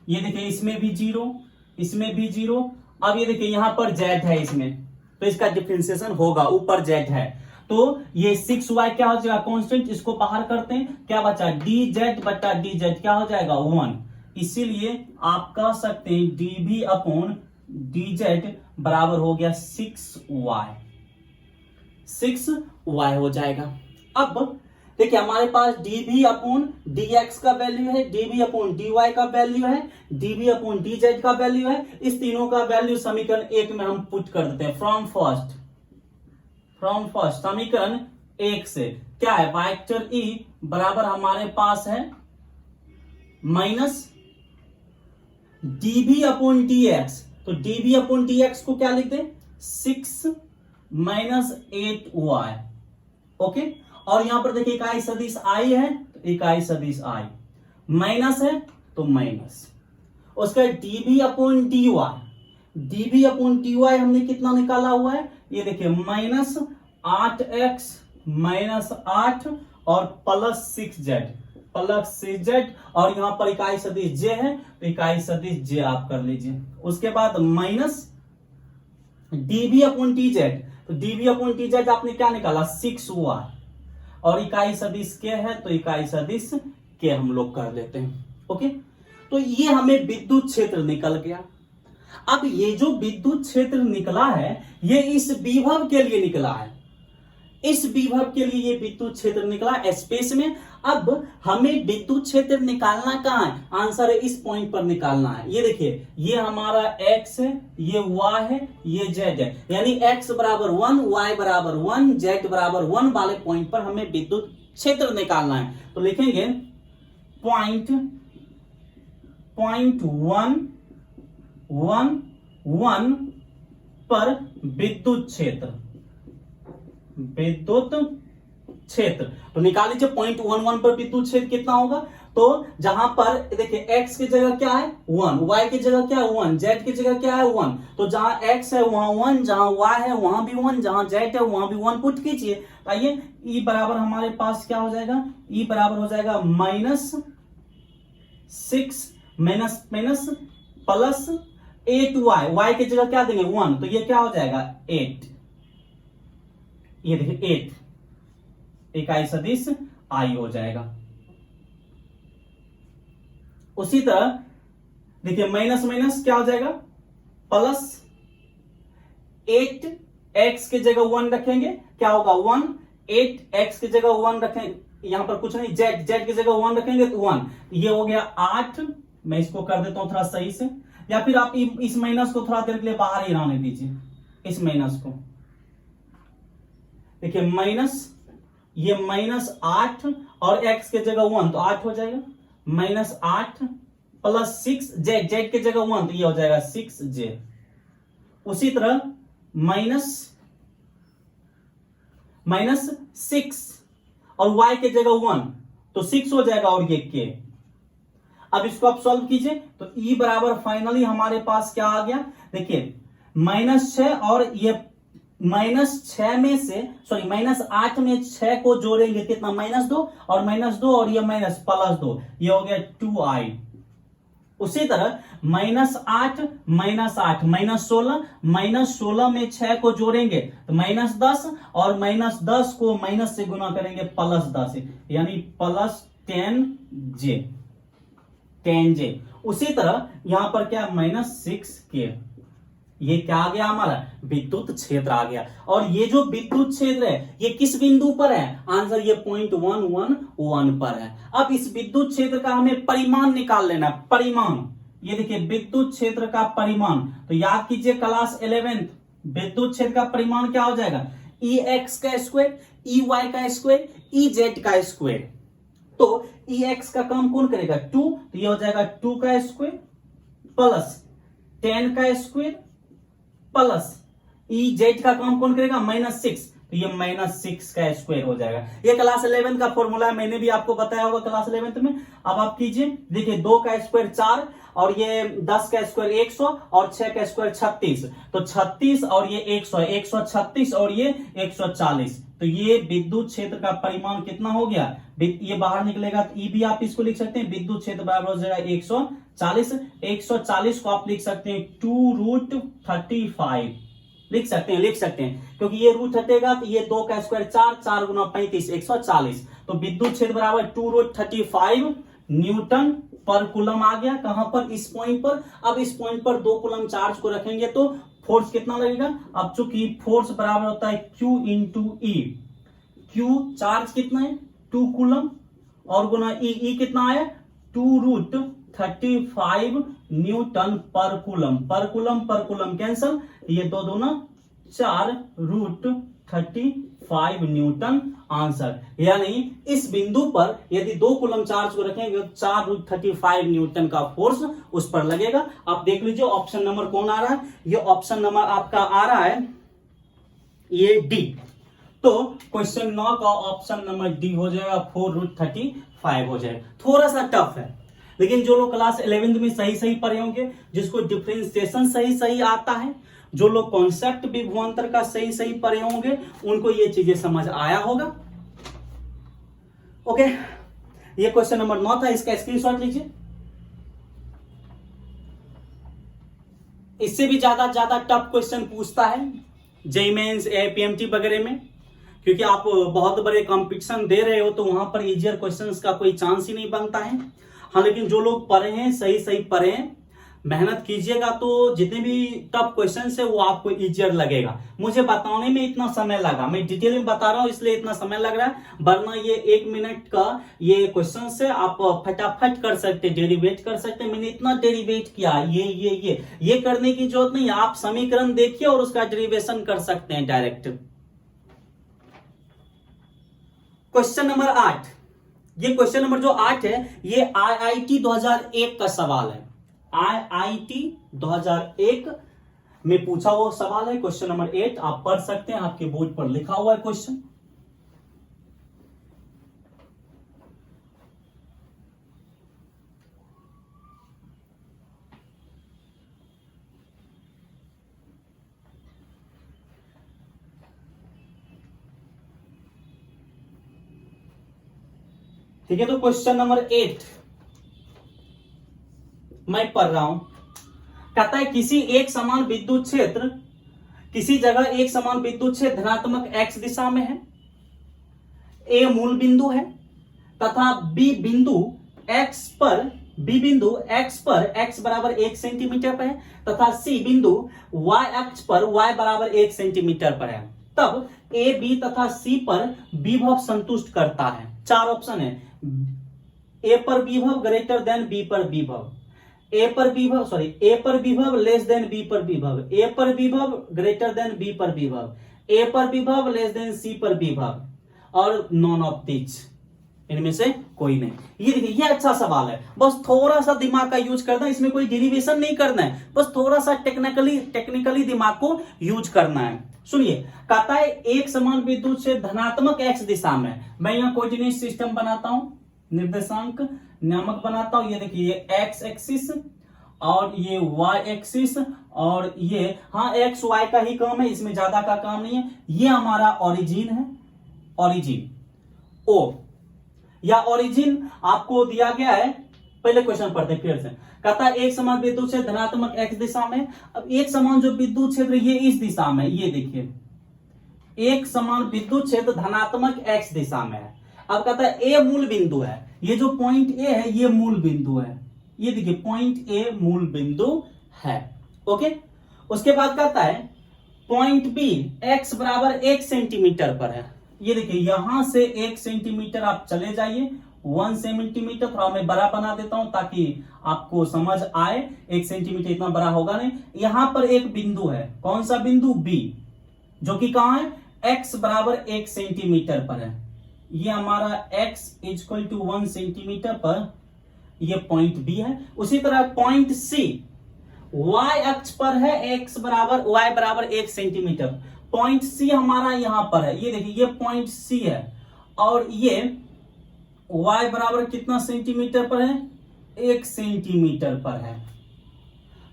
ये देखिए इसमें भी 0 इसमें भी 0। अब ये देखिए यहां पर z है इसमें, तो इसका डिफरेंशिएशन होगा, ऊपर z है, तो ये 6y क्या हो जाएगा कांस्टेंट, इसको बाहर करते हैं, क्या बचा dz बटा dz क्या हो जाएगा 1। इसीलिए आप कह सकते हैं dv अपॉन dz बराबर हो गया 6y हो जाएगा। अब देखिए हमारे पास dv अपॉन dx का वैल्यू है, dv अपॉन dy का वैल्यू है, dv अपॉन dz का वैल्यू है। इस तीनों का वैल्यू समीकरण 1 में हम पुट कर देते हैं। फ्रॉम फर्स्ट समीकरण 1 से क्या है, वेक्टर e बराबर हमारे पास है माइनस dv अपॉन dx, तो dv अपॉन dx को क्या लिखते हैं 6 माइनस 8y। ओके, और यहां पर देखिए इकाई सदिश i है, तो इकाई सदिश i माइनस है तो माइनस, उसका dv upon dy, dv upon dy हमने कितना निकाला हुआ है, ये देखिए माइनस 8x माइनस 8 और प्लस 6z और यहां पर इकाई सदिश j है, तो इकाई सदिश j आप कर लीजिए। उसके बाद माइनस dv अपॉन dz, तो dv अपॉन dz आपने क्या निकाला 6y, और इकाई सदिश k है, तो इकाई सदिश k हम लोग कर लेते हैं। ओके, तो ये हमें विद्युत क्षेत्र निकल गया। अब ये जो विद्युत क्षेत्र निकला है ये इस विभव के लिए निकला है, इस विभव के लिए ये विद्युत क्षेत्र निकला स्पेस में। अब हमें विद्युत क्षेत्र निकालना कहां है, आंसर है इस पॉइंट पर निकालना है। ये देखिए ये हमारा x है, ये y है, ये z है, यानी x बराबर 1 y बराबर 1 z बराबर 1 वाले पॉइंट पर हमें विद्युत क्षेत्र निकालना है। तो लिखेंगे पॉइंट 1 पर विद्युत क्षेत्र, तो निकाल लीजिए 0.11 पर विद्युत क्षेत्र कितना होगा, तो जहां पर देखिए x की जगह क्या है 1, y की जगह क्या है 1, z की जगह क्या है 1, तो जहां x है वहां 1, जहां y है वहां भी 1, जहां z है वहां भी 1 पुट कीजिए। आइए e बराबर हमारे पास क्या हो जाएगा, e बराबर हो जाएगा -6 माइनस प्लस 8y, y की जगह क्या देंगे 1, तो ये क्या हो जाएगा 8, ये देखिए 8 इकाई सदिश आई हो जाएगा। उसी तरह देखिए माइनस माइनस क्या हो जाएगा प्लस 8, x की जगह 1 रखेंगे क्या होगा 1, 8 x की जगह 1 रखेंगे, यहां पर कुछ नहीं, z की जगह 1 रखेंगे तो 1, ये हो गया 8। मैं इसको कर देता हूं थोड़ा सही से, या फिर आप इस माइनस को थोड़ा देर के लिए बाहर ही रहने दीजिए, इस माइनस को देखिए माइनस, ये -8 और x की जगह 1 तो 8 हो जाएगा, -8 प्लस 6 z की जगह 1 तो ये हो जाएगा 6j। उसी तरह -6 और y की जगह 1 तो 6 हो जाएगा और ये k। अब इसको आप सॉल्व कीजिए तो e बराबर फाइनली हमारे पास क्या आ गया, देखिए -6 और ये -6 में से -8 में 6 को जोड़ेंगे कितना -2 और -2 और ये +2, ये हो गया 2i। उसी तरह -8 -16 में 6 को जोड़ेंगे तो -10 और -10 को माइनस से गुना करेंगे +10 यानी +10j, 10j। उसी तरह यहां पर क्या -6k, ये क्या आ गया हमारा विद्युत क्षेत्र आ गया। और ये जो विद्युत क्षेत्र है ये किस बिंदु पर है, आंसर ये 0.111 पर है। अब इस विद्युत क्षेत्र का हमें परिमाण निकाल लेना, परिमाण, ये देखिए विद्युत क्षेत्र का परिमाण, तो याद कीजिए क्लास 11th विद्युत क्षेत्र का परिमाण क्या हो जाएगा Ex का स्क्वायर, Ey का स्क्वायर, Ez का स्क्वायर। तो Ex का काम कौन करेगा 2, तो ये हो जाएगा 2 का स्क्वायर प्लस 10 का स्क्वायर प्लस Ez का काम कौन करेगा -6, तो ये -6 का स्क्वायर हो जाएगा। ये क्लास 11 का फॉर्मूला है, मैंने भी आपको बताया होगा क्लास 11 में। अब आप कीजिए, देखिए 2 का स्क्वायर 4 और ये 10 का स्क्वायर 100 और 6 का स्क्वायर 36, तो 36 और ये 100, 136 और ये 140, तो ये विद्युत क्षेत्र का परिमाण कितना हो गया, ये बाहर निकलेगा तो ई भी आप इसको लिख सकते हैं, विद्युत क्षेत्र बराबर हो जाएगा 140। 140 को आप लिख सकते हैं 2√35 लिख सकते हैं, क्योंकि ये रूट हटेगा तो ये 2 का स्क्वायर 4, 4 गुना 35 140, तो विद्युत क्षेत्र बराबर 2√35 न्यूटन पर कूलम आ गया। कहां पर, इस पॉइंट पर। अब इस पॉइंट पर 2 कूलम चार्ज को रखेंगे तो फोर्स कितना लगेगा, अब चूंकि फोर्स बराबर होता है Q इंटू ई, Q चार्ज कितना है 2 कूलम और गुना ई कितना आया 2√35 न्यूटन पर कूलम, पर कूलम कैंसल, ये 2 दूना 4√35 न्यूटन आंसर। यानी इस बिंदु पर यदि 2 कूलम चार्ज को रखेंगे तो 4√35 न्यूटन का फोर्स उस पर लगेगा। आप देख लीजिए ऑप्शन नंबर कौन आ रहा है, ये ऑप्शन नंबर आपका आ रहा है ये डी। तो क्वेश्चन 9 का ऑप्शन नंबर डी हो जाएगा, 4√35 हो जाएगा। थोड़ा सा टफ है, लेकिन जो लोग क्लास 11th में सही पढ़े होंगे, जिसको डिफरेंशिएशन सही आता है, जो लोग कॉन्सेप्ट विभवांतर का सही पढ़े होंगे, उनको ये चीजें समझ आया होगा। ओके, ये क्वेश्चन नंबर 9 था, इसका स्क्रीनशॉट लीजिए। इससे भी ज्यादा टफ क्वेश्चन पूछता है जेईई मेंस एपीएमटी वगैरह में, क्योंकि आप बहुत बड़े कंपटीशन दे रहे हो तो वहां पर इजियर क्वेश्चंस का कोई चांस ही नहीं बनता है। हाँ, लेकिन जो लोग पढ़े हैं सही पढ़े हैं, मेहनत कीजिएगा तो जितने भी टफ क्वेश्चंस है वो आपको इजियर लगेगा। मुझे बताने में इतना समय लगा, मैं डिटेल में बता रहा हूं इसलिए इतना समय लग रहा है, वरना ये 1 मिनट का ये क्वेश्चन से आप फटाफट कर सकते, डेरिवेट कर सकते। मैंने इतना डेरिवेट किया, ये करने की जरूरत नहीं, आप समीकरण देखिए और उसका डेरिवेशन कर सकते हैं डायरेक्ट। क्वेश्चन नंबर 8, ये क्वेश्चन नंबर जो 8 है ये IIT 2001 का सवाल है। IIT 2001 में पूछा हुआ सवाल है, क्वेश्चन नंबर 8 आप पढ़ सकते हैं, आपके बोर्ड पर लिखा हुआ है क्वेश्चन। ठीक है, तो क्वेश्चन नंबर 8 मैं पढ़ रहा हूं। कहता है किसी एक समान विद्युत क्षेत्र, किसी जगह एक समान विद्युत क्षेत्र धनात्मक x दिशा में है, ए मूल बिंदु है तथा बी बिंदु x पर x बराबर 1 सेंटीमीटर पर है तथा सी बिंदु y अक्ष पर y बराबर 1 सेंटीमीटर पर है, तब ए बी तथा सी पर विभव संतुष्ट करता है। 4 ऑप्शन है, ए पर विभव ग्रेटर देन बी पर विभव, ए पर विभव लेस देन बी पर विभव, ए पर विभव ग्रेटर देन बी पर विभव, ए पर विभव लेस देन सी पर विभव, और नॉन ऑफ दिस, इनमें से कोई नहीं। ये देखिए, ये अच्छा सवाल है, बस थोड़ा सा दिमाग का यूज करना है, इसमें कोई डेरिवेशन नहीं करना है, बस थोड़ा सा टेक्निकली दिमाग को यूज करना है। सुनिए, कहता है एक समान विद्युत से धनात्मक x दिशा में, मैं यहाँ कोऑर्डिनेट सिस्टम बनाता हूं, निर्देशांक नामक बनाता हूं। ये देखिए, ये x एक्सिस और ये y एक्सिस और ये, हाँ x y का ही काम है, इसमें ज्यादा का काम नहीं है। ये हमारा ओरिजिन है, ओरिजिन ओ, या ओरिजिन आपको दिया गया है। पहले क्वेश्चन पढ़ते हैं फिर से। कहता है एक समान विद्युत क्षेत्र धनात्मक x दिशा में। अब एक समान जो विद्युत क्षेत्र ये इस दिशा में, ये देखिए एक समान विद्युत क्षेत्र धनात्मक x दिशा में है। अब कहता है ए मूल बिंदु है, ये जो पॉइंट ए है ये मूल बिंदु है, ये देखिए पॉइंट ए मूल बिंदु है। ओके, उसके बाद कहता है पॉइंट बी x बराबर 1 सेंटीमीटर पर है। ये देखिए यहां से 1 सेंटीमीटर आप चले जाइए, 1 सेंटीमीटर, थोड़ा मैं बड़ा बना देता हूं ताकि आपको समझ आए। 1 सेंटीमीटर इतना बड़ा होगा नहीं। यहां पर एक बिंदु है, कौन सा बिंदु? बी, जो कि कहां है? x बराबर 1 सेंटीमीटर पर है। ये हमारा x इक्वल टू 1 सेंटीमीटर पर ये पॉइंट बी है। उसी तरह पॉइंट सी y अक्ष पर है, x बराबर y बराबर 1 सेंटीमीटर। पॉइंट सी हमारा यहां पर है, ये देखिए ये पॉइंट सी है और ये y बराबर कितना सेंटीमीटर पर है? 1 सेंटीमीटर पर है।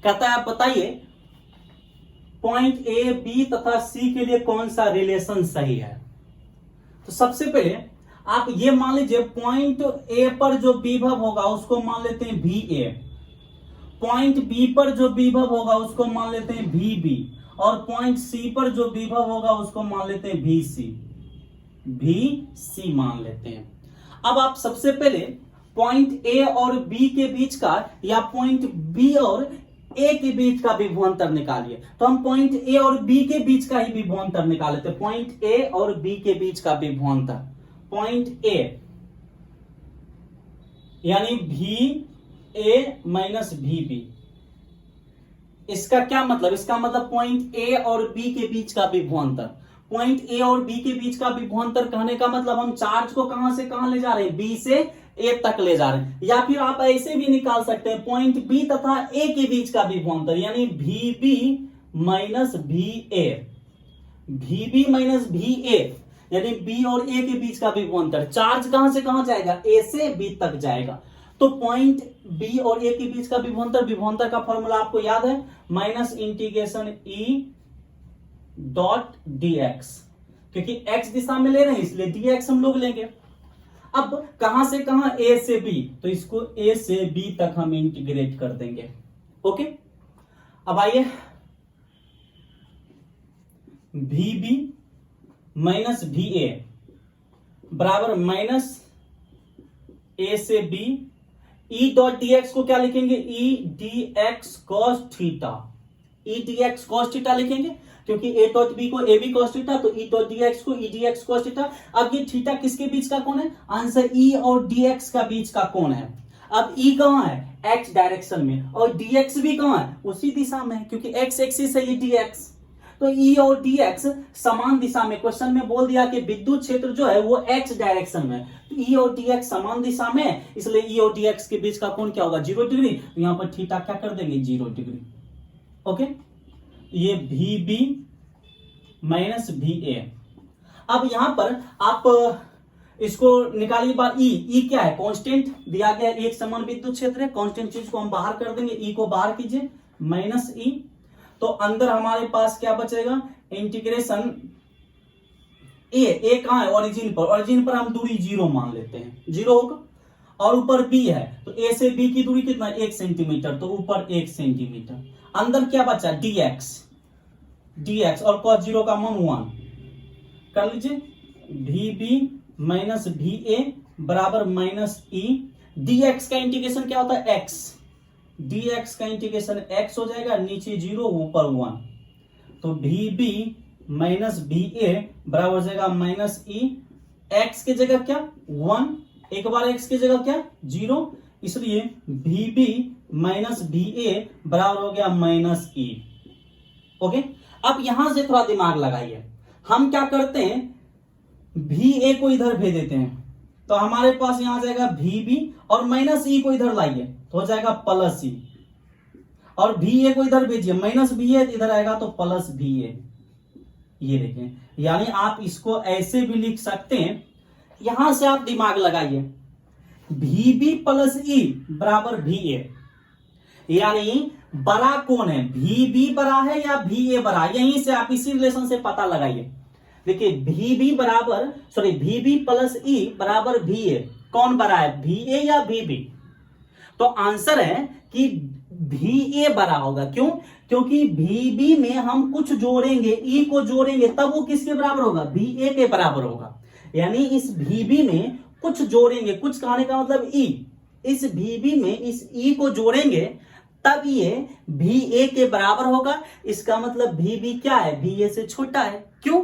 कहता है आप बताइए पॉइंट ए बी तथा सी के लिए कौन सा रिलेशन सही है। तो सबसे पहले आप ये मान लीजिए पॉइंट ए पर जो विभव होगा उसको मान लेते हैं भी ए, पॉइंट बी पर जो विभव होगा उसको मान लेते हैं भी बी, और पॉइंट सी पर जो विभव होगा उसको मान लेते हैं भी सी मान लेते हैं। अब आप सबसे पहले पॉइंट ए और बी के बीच का या पॉइंट बी और ए के बीच का विभवांतर निकालिए। तो हम पॉइंट ए और बी के बीच का ही विभवांतर निकाल लेते हैं। पॉइंट ए और बी के बीच का विभवांतर, पॉइंट ए यानी भी ए माइनस भी बी, इसका क्या मतलब? इसका मतलब पॉइंट ए और बी के बीच का विभवांतर। पॉइंट ए और बी के बीच का विभवांतर कहने का मतलब हम चार्ज को कहां से कहां ले जा रहे हैं? बी से ए तक ले जा रहे हैं। या फिर आप ऐसे भी निकाल सकते हैं पॉइंट बी तथा ए के बीच का विभवांतर, यानी भी बी माइनस भी ए, भी बी माइनस भी ए, यानी बी और ए के बीच का विभवांतर। चार्ज कहां से कहां जाएगा? ए से बी तक जाएगा। तो पॉइंट बी और ए के बीच का विभवांतर का फॉर्मूला आपको याद है, minus integration E dot dx, क्योंकि x दिशा में ले रहे हैं इसलिए dx हम लोग लेंगे। अब कहां से कहां? a से b, तो इसको a से b तक हम इंटीग्रेट कर देंगे। ओके, अब आइए vb माइनस va बराबर माइनस a से b, e डॉट dx को क्या लिखेंगे? e dx cos theta, e dx cos theta लिखेंगे क्योंकि a डॉट b को a b cos थीटा, तो e डॉट dx को e dx cos थीटा। अब ये थीटा किसके बीच का कोण है? आंसर e और dx का बीच का कोण है। अब e कहां है? x डायरेक्शन में, और dx भी कहां है? उसी दिशा में, क्योंकि x एक्सिस है ये dx। तो e और dx समान दिशा में, क्वेश्चन में बोल दिया कि विद्युत क्षेत्र जो है वो x डायरेक्शन में, तो e और dx समान दिशा में, इसलिए e और dx के बीच का कोण क्या होगा? 0 डिग्री। तो यहां पर थीटा क्या कर देंगे? 0 डिग्री। ओके, ये भी बी माइनस भी ए। अब यहां पर आप इसको निकालिए बार ई क्या है? कांस्टेंट दिया गया, एक समान विद्युत क्षेत्र है, कांस्टेंट चीज को हम बाहर कर देंगे, ई को बाहर कीजिए माइनस ई, तो अंदर हमारे पास क्या बचेगा? इंटीग्रेशन ए कहाँ है, ओरिजिन पर हम दूरी 0 मान लेते हैं, 0 होगा। और ऊपर बी है तो ए से बी की दूरी कितना, 1 सेंटीमीटर, तो ऊपर 1 सेंटीमीटर। अंदर क्या बचा, dx और cos 0 का मान 1 कर लीजिए। VB माइनस VA बराबर माइनस E। dx का इंटीग्रेशन क्या होता है, x, dx का इंटीग्रेशन x हो जाएगा, नीचे 0 ऊपर 1, तो VB माइनस VA बराबर हो जाएगा माइनस E। x की जगह क्या 1, एक बार x की जगह क्या 0, इसलिए VB माइनस VA बराबर हो गया माइनस E। ओके, अब यहां से थोड़ा दिमाग लगाइए। हम क्या करते हैं, VA को इधर भेज देते हैं, तो हमारे पास यहां जाएगा VB और माइनस E को इधर लाइए तो हो जाएगा प्लस E, और VA को इधर भेजिए, माइनस VA इधर आएगा तो प्लस VA। ये देखें, यानी आप इसको ऐसे भी लिख सकते हैं, यहां से आप दिमाग लगाइए, VB प्लस E बराबर VA, यानी बड़ा कौन है, VB बड़ा है या VA बड़ा, यहीं से आप इसी रिलेशन से पता लगाइए। देखिए VB प्लस E बराबर VA, कौन बड़ा है, VA या VB? तो आंसर है कि VA बड़ा होगा। क्यों? क्योंकि VB में हम कुछ जोड़ेंगे, E को जोड़ेंगे, तब वो किसके बराबर होगा, VA के बराबर होगा। यानी इस VB में कुछ जोड़ेंगे, कुछ कहने का मतलब E, इस VB में इस E को जोड़ेंगे तब ये VA के बराबर होगा। इसका मतलब VB क्या है, VA से छोटा है। क्यों?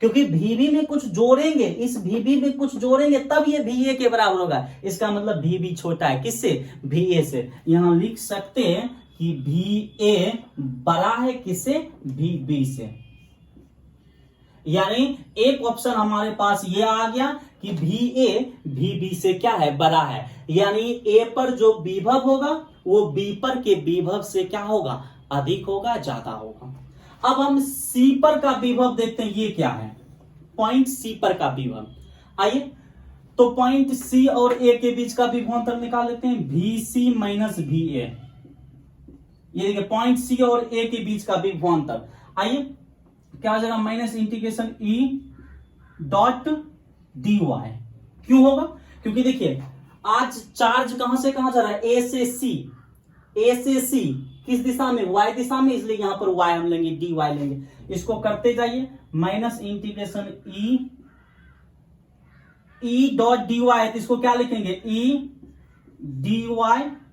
क्योंकि VB में कुछ जोड़ेंगे, इस VB में कुछ जोड़ेंगे तब ये VA के बराबर होगा। इसका मतलब VB छोटा है, किससे, VA से। यहां लिख सकते हैं कि VA बड़ा है किससे, VB से। यानी एक ऑप्शन हमारे पास ये आ गया कि VA VB से क्या है, बड़ा है। यानी A पर जो विभव होगा वो B पर के विभव से क्या होगा, अधिक होगा, ज्यादा होगा। अब हम C पर का विभव देखते हैं, ये क्या है, पॉइंट C पर का विभव। आइए तो पॉइंट C और A के बीच का विभवांतर निकाल लेते हैं, VC माइनस VA। ये देखिए पॉइंट C और A के बीच का विभवांतर। आइए क्या हो जाएगा, minus integration E dot dy। क्यों होगा, क्योंकि देखिए आज चार्ज कहां से कहां जा रहा है, A से C किस दिशा में, y दिशा में, इसलिए यहां पर y हम लेंगे, dy लेंगे। इसको करते जाइए, minus integration E dot dy, तो इसको क्या लिखेंगे, E dy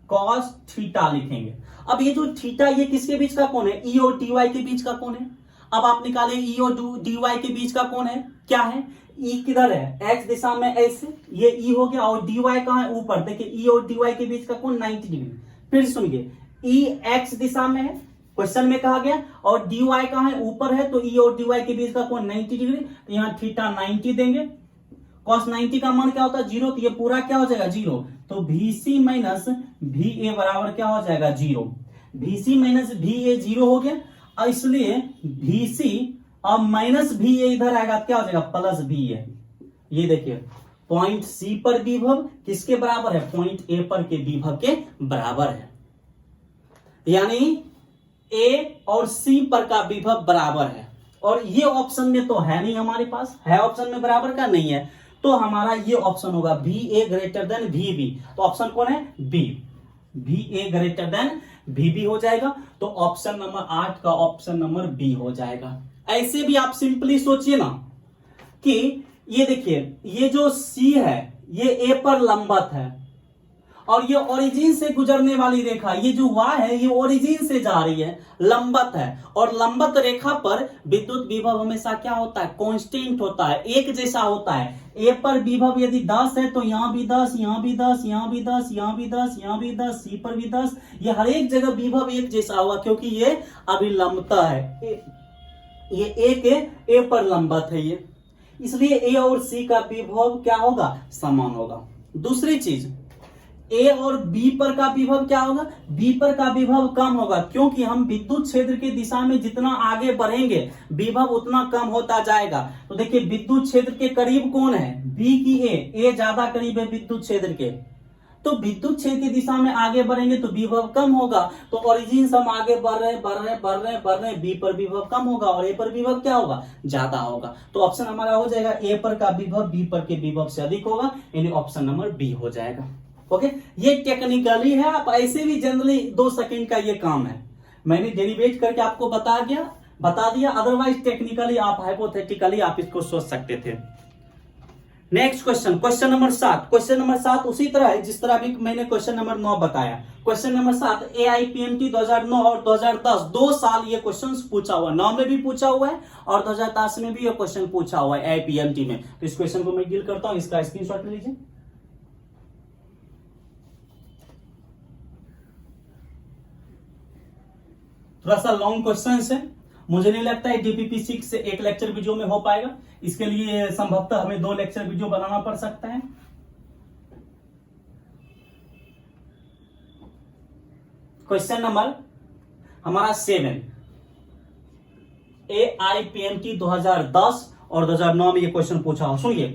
cos थीटा लिखेंगे। अब ये जो थीटा, ये किसके बीच का कोण है, E और dy के बीच का कोण है। अब आप निकालें E और dy के बीच का कोण है, क्या है, E किधर है, x दिशा में ऐसे, ये E हो गया, और dy कहां है, ऊपर। देखिए E और dy के बीच का कोण 90 डिग्री। फिर सुनिए, E x दिशा में है, क्वेश्चन में कहा गया, और dy कहां है, ऊपर है, तो E और dy के बीच का कोण 90 डिग्री। तो यहां थीटा 90 देंगे, cos 90 का मान क्या होता है, 0, तो ये पूरा क्या हो जाएगा, 0। तो VC माइनस VA बराबर क्या हो जाएगा, 0। VC माइनस VA 0 हो गया, और इसलिए VC और माइनस VA इधर आएगा, क्या हो जाएगा, प्लस VA। ये देखिए पॉइंट C पर विभव किसके बराबर है, पॉइंट A पर के विभव के बराबर है। यानी A और C पर का विभव बराबर है, और ये ऑप्शन में तो है नहीं, हमारे पास है ऑप्शन में बराबर का नहीं है, तो हमारा ये ऑप्शन होगा VA ग्रेटर देन VB। तो ऑप्शन कौन है, B, VA greater than VB हो जाएगा। तो ऑप्शन नंबर 8 का ऑप्शन नंबर B हो जाएगा। ऐसे भी आप सिंपली सोचिए ना कि ये देखिए, ये जो C है ये A पर लंबवत है, और ये ओरिजिन से गुजरने वाली रेखा, ये जो y है ये ओरिजिन से जा रही है, लंबवत है, और लंबवत रेखा पर विद्युत विभव हमेशा क्या होता है, कांस्टेंट होता है, एक जैसा होता है। A पर विभव यदि 10 है तो यहां भी 10, यहां भी 10, यहां भी 10, यहां भी 10, यहां भी 10, C पर भी 10, ये हर एक जगह विभव एक जैसा होगा, क्योंकि ये अभिलंबता है, ये एक A पर लंबवत है ये, इसलिए A और C का विभव क्या होगा, समान होगा। दूसरी चीज, A और B पर का विभव क्या होगा, B पर का विभव कम होगा, क्योंकि हम विद्युत क्षेत्र की दिशा में जितना आगे बढ़ेंगे विभव उतना कम होता जाएगा। तो देखिए विद्युत क्षेत्र के करीब कौन है, B की A ज्यादा करीब है विद्युत क्षेत्र के, तो विद्युत क्षेत्र की दिशा में आगे बढ़ेंगे तो विभव कम होगा। तो ओरिजिन से हम आगे बढ़ रहे हैं, बी पर विभव कम होगा और ए पर विभव क्या होगा, ज्यादा होगा। तो ऑप्शन हमारा हो जाएगा ए पर का विभव बी पर के विभव से अधिक होगा, यानी ऑप्शन नंबर बी हो जाएगा। ओके, ये टेक्निकली है, आप ऐसे भी जनरली 2 सेकंड का ये काम है, मैंने डेरिवेट करके आपको बता दिया, अदरवाइज टेक्निकली आप हाइपोथेटिकली आप इसको सोच सकते थे। Next question number 7। Question number 7 उसी तरह है जिस तरह भी मैंने क्वेश्चन नंबर 9 बताया। क्वेश्चन नंबर 7 AIPMT 2009 और 2010 2 साल ये क्वेश्चन पूछा हुआ है, 9 में भी पूछा हुआ है और 2010 में भी ये क्वेश्चन पूछा हुआ है AIPMT में। तो इस क्वेश्चन को मैं डील करता हूं, इसका स्क्रीनशॉट ले लीजिए। थोड़ा सा लॉन्ग क्वेश्चन है, मुझे नहीं लगता है DPP6 से एक लेक्चर वीडियो में हो पाएगा, इसके लिए संभवतः हमें 2 लेक्चर वीडियो बनाना पड़ सकता है। क्वेश्चन नंबर हमारा 7 AIPMT 2010 और 2009 में ये क्वेश्चन पूछा हो, सुनिए।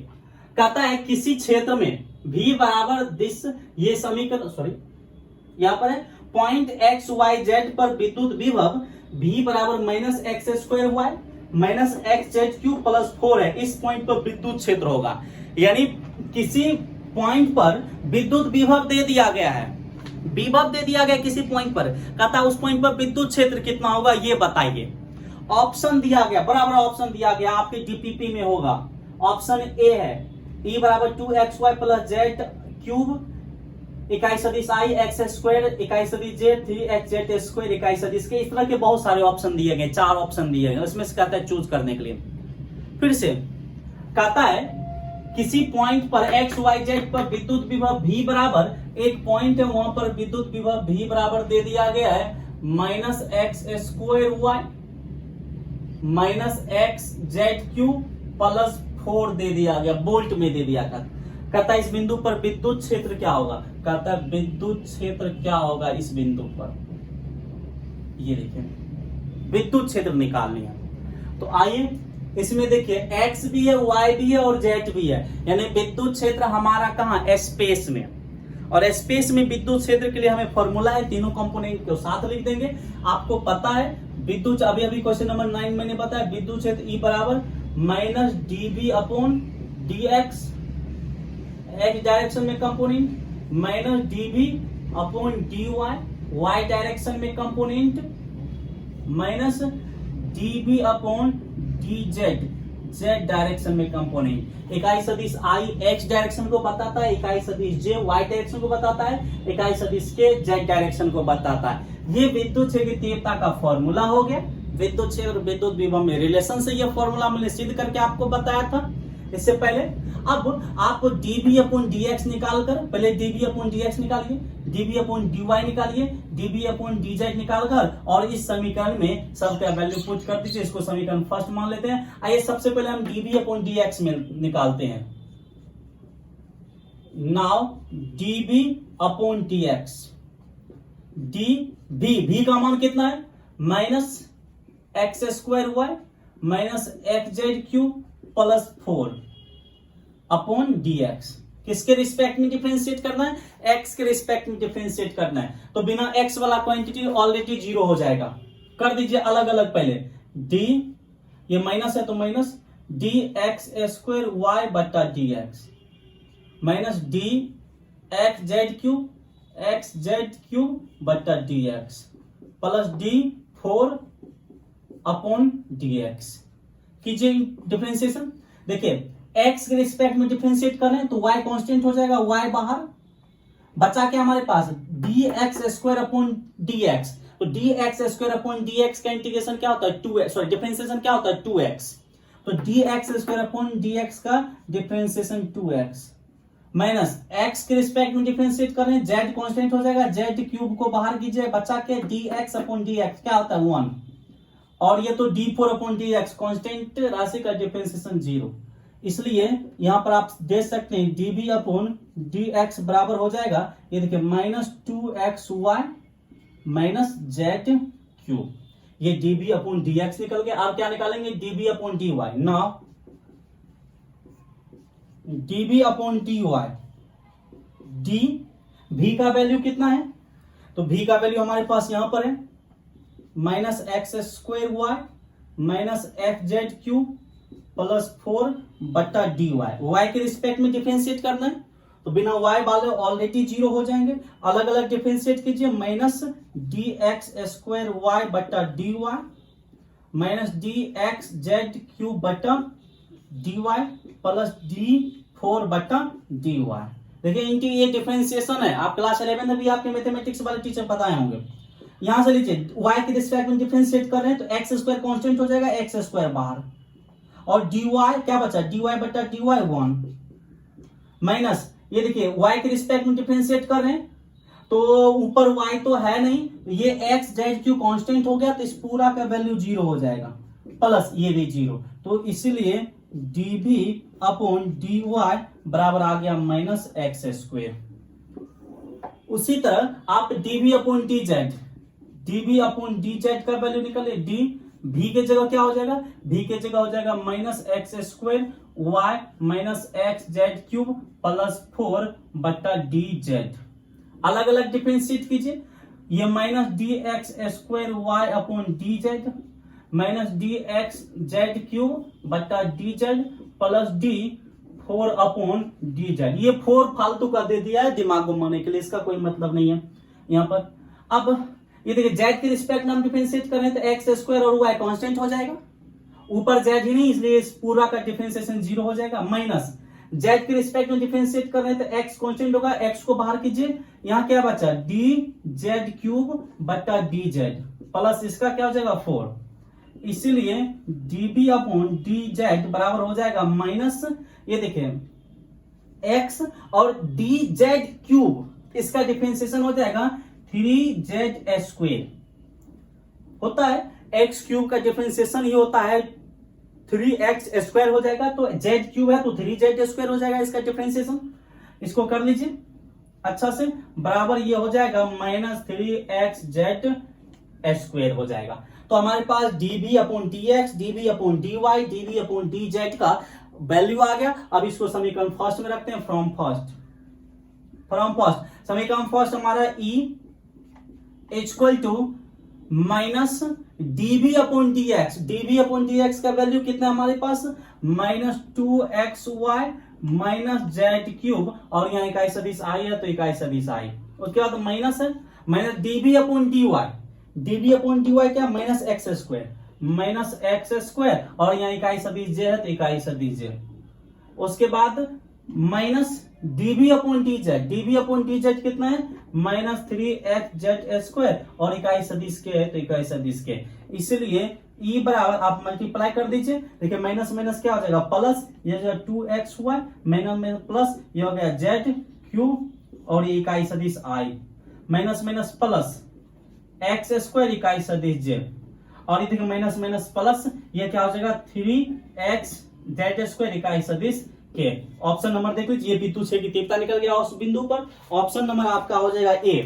कहता है किसी क्षेत्र में V बराबर दिस, ये समीकरण यहां पर है पॉइंट XYZ पर विद्युत विभव V बराबर -x² y -xz³ + 4 है। इस पॉइंट पर विद्युत क्षेत्र होगा, यानी किसी पॉइंट पर विद्युत विभव दे दिया गया है, किसी पॉइंट पर, कहता उस पॉइंट पर विद्युत क्षेत्र कितना होगा ये बताइए। ऑप्शन दिया गया, बराबर ऑप्शन दिया गया, आपके DPP में होगा। ऑप्शन ए है E बराबर 2xy + z³, इकाई सदिश I x², इकाई सदिश z 3xz², इकाई सदिश के, इस तरह के बहुत सारे ऑप्शन दिए गए, 4 ऑप्शन दिए गए, उसमें से कहता है चूज करने के लिए। फिर से कहता है किसी पॉइंट पर XYZ पर विद्युत विभव V बराबर, एक पॉइंट है वहां पर विद्युत विभव V बराबर दे दिया गया है -x² -xz³ + 4 दे दिया गया, बोल्ट में दे दिया था। कहता है इस बिंदु पर विद्युत क्षेत्र क्या होगा, कहता है विद्युत क्षेत्र क्या होगा इस बिंदु पर, ये देखिए विद्युत क्षेत्र निकालनी है। तो आइए इसमें देखिए x भी है, y भी है और z भी है, यानी विद्युत क्षेत्र हमारा कहां, स्पेस में। और स्पेस में विद्युत क्षेत्र के लिए हमें फॉर्मूला है, तीनों कंपोनेंट को साथ लिख देंगे। आपको पता है विद्युत, अभी क्वेश्चन नंबर 9 मैंने बताया, विद्युत क्षेत्र E बराबर -dB/dx, x डायरेक्शन में कंपोनेंट, -dB/dy, y डायरेक्शन में कंपोनेंट, -dB/dz, z डायरेक्शन में कंपोनेंट। इकाई सदिश I x डायरेक्शन को बताता है, इकाई सदिश j y डायरेक्शन को बताता है, इकाई सदिश k z डायरेक्शन को बताता है। ये विद्युत क्षेत्र की तीव्रता का फॉर्मूला हो गया। विद्युत क्षेत्र और विद्युत विभव में रिलेशन से ये फॉर्मूला मैंने सिद्ध करके आपको बताया था इससे पहले। अब आप dB/dx निकालकर, पहले dB/dx निकालिए, dB/dy निकालिए, dB/dz निकालकर और इस समीकरण में सबका वैल्यू पुट कर दीजिए। इसको समीकरण फर्स्ट मान लेते हैं। आइए सबसे पहले हम dB/dx में निकालते हैं। नाउ dB/dx, v का मान कितना है, -x² y -xz³ + 4 upon dx। किसके रिस्पेक्ट में डिफरेंशिएट करना है, x के रिस्पेक्ट में डिफरेंशिएट करना है। तो बिना x वाला क्वांटिटी ऑलरेडी 0 हो जाएगा, कर दीजिए अलग अलग। पहले d, ये माइनस है तो minus dx² y/dx -dxz³ plus d4 upon dx। कीजिए डिफरेंशिएशन। देखिए x के रिस्पेक्ट में डिफरेंशिएट कर रहे हैं तो y कांस्टेंट हो जाएगा, y बाहर बचा के हमारे पास dx² तो dx² का इंटीग्रेशन क्या होता है, 2x, सॉरी डिफरेंशिएशन क्या होता है 2x। तो dx² का डिफरेंशिएशन 2x माइनस x के रिस्पेक्ट में डिफरेंशिएट कर रहे हैं, z कांस्टेंट हो जाएगा, z³ को बाहर कीजिए बचा के dx क्या होता है 1, और ये तो d4/dx कांस्टेंट राशि का डिफरेंशिएशन 0। इसलिए यहां पर आप देख सकते हैं dB/dx बराबर हो जाएगा, ये देखिए -2xy -z³। ये dB/dx निकल गया। आप क्या निकालेंगे, dB/dy। Now dB/dy, d V का वैल्यू कितना है, तो V का वैल्यू हमारे पास यहां पर है minus x square Y minus F Z Q plus 4 बट्टा डी वाई के रिस्पेक्ट में डिफरेंशिएट करना है, तो बिना y वाले ऑलरेडी जीरो हो जाएंगे, अलग अलग डिफरेंशिएट कीजिए, minus d x square y बट्टा D Y minus d x z Q बट्टा डी वाई प्लस डी 4 बट्टा डी वाई। देखिए इनकी ये डिफरेंशिएशन है, आप क्लास 11 में भी आपके मैथमेटिक्स वाले टीचर बताए होंगे। यहां से लीजिए y के रिस्पेक्ट में डिफरेंशिएट कर रहे हैं तो एक्स स्क्वायर कांस्टेंट हो जाएगा, एक्स स्क्वायर बाहर, और डी वाई क्या बचा, डी वाई बट्टा डी वाई 1 माइनस ये देखिए y के रिस्पेक्ट में डिफरेंशिएट कर रहे हैं तो ऊपर y तो है नहीं, ये x जेड क्यू कांस्टेंट हो गया तो इस पूरा का वैल्यू जीरो हो जाएगा, प्लस ये भी जीरो, तो इसीलिए dv अपॉन dy बराबर आ गया माइनस एक्स स्क्वायर। उसी तरह आप dv अपॉन dz का वैल्यू निकालिए, d v के जगह क्या हो जाएगा, v के जगह हो जाएगा minus x square y minus x z cube plus 4 बट्टा डी जेड। अलग अलग डिफरेंशिएट कीजिए, ये minus d x square y upon d z minus d x z cube बट्टा d z plus d 4 upon d z. ये 4 फालतू का दे दिया है दिमाग घुमाने के लिए, इसका कोई मतलब नहीं है यहाँ पर। अब ये देखिए जेड के रिस्पेक्ट में हम डिफरेंशिएट करें तो एक्स स्क्वायर और वाई कांस्टेंट हो जाएगा, ऊपर जेड ही नहीं इसलिए इस पूरा का डिफरेंशिएशन जीरो हो जाएगा, माइनस जेड के रिस्पेक्ट में डिफरेंशिएट कर रहे हैं तो एक्स कांस्टेंट होगा, एक्स को बाहर कीजिए, यहाँ क्या बचा डी जेड क्यूब बट्टा डी जेड प्लस इसका क्या हो जाएगा 4, इसीलिए डीबी अपॉन डी जेड बराबर हो जाएगा माइनस ये देखिए एक्स और डी जेड क्यूब, इसका डिफरेंशिएशन हो जाएगा 3z स्क्वायर होता है, एक्स क्यूब का डिफरेंशिएशन ये होता है 3x स्क्वायर हो जाएगा, तो z क्यूब है तो 3z स्क्वायर हो जाएगा इसका डिफरेंशिएशन। इसको कर लीजिए अच्छा से, बराबर ये हो जाएगा माइनस 3xz स्क्वायर हो जाएगा। तो हमारे पास db upon dx, db upon dy, dv upon dz का वैल्यू आ गया। अब इसको समीकरण फर्स्ट में रखते हैं, फ्रॉम फर्स्ट समीकरण फर्स्ट हमारा e equal to minus db upon dx का वैल्यू कितना है हमारे पास minus 2xy minus z cube, और यहाँ इकाई सदिश आई है तो इकाई सदिश आई, उसके बाद माइनस है माइनस db अपॉन dy क्या माइनस एक्स स्क्वायर और यहाँ इकाई सदिश जे है तो इकाई सदिश जे, उसके बाद माइनस db अपॉन dz कितना है माइनस 3xz स्क्वायर और इकाई सदिश के है तो इकाई सदिश के, इसलिए e बराबर आप मल्टीप्लाई कर दीजिए, देखिए माइनस माइनस क्या हो जाएगा प्लस, ये जो 2xy माइनस में प्लस ये हो गया z क्यूब और ये इकाई सदिश i minus minus plus x square इकाई सदिश j, और ये देखिए माइनस माइनस प्लस ये क्या हो जाएगा 3xz स्क्वायर इकाई सदिश के। ऑप्शन नंबर देख लीजिए, ये बिंदु छेदी तीव्रता निकल गया उस बिंदु पर, ऑप्शन नंबर आपका हो जाएगा ए।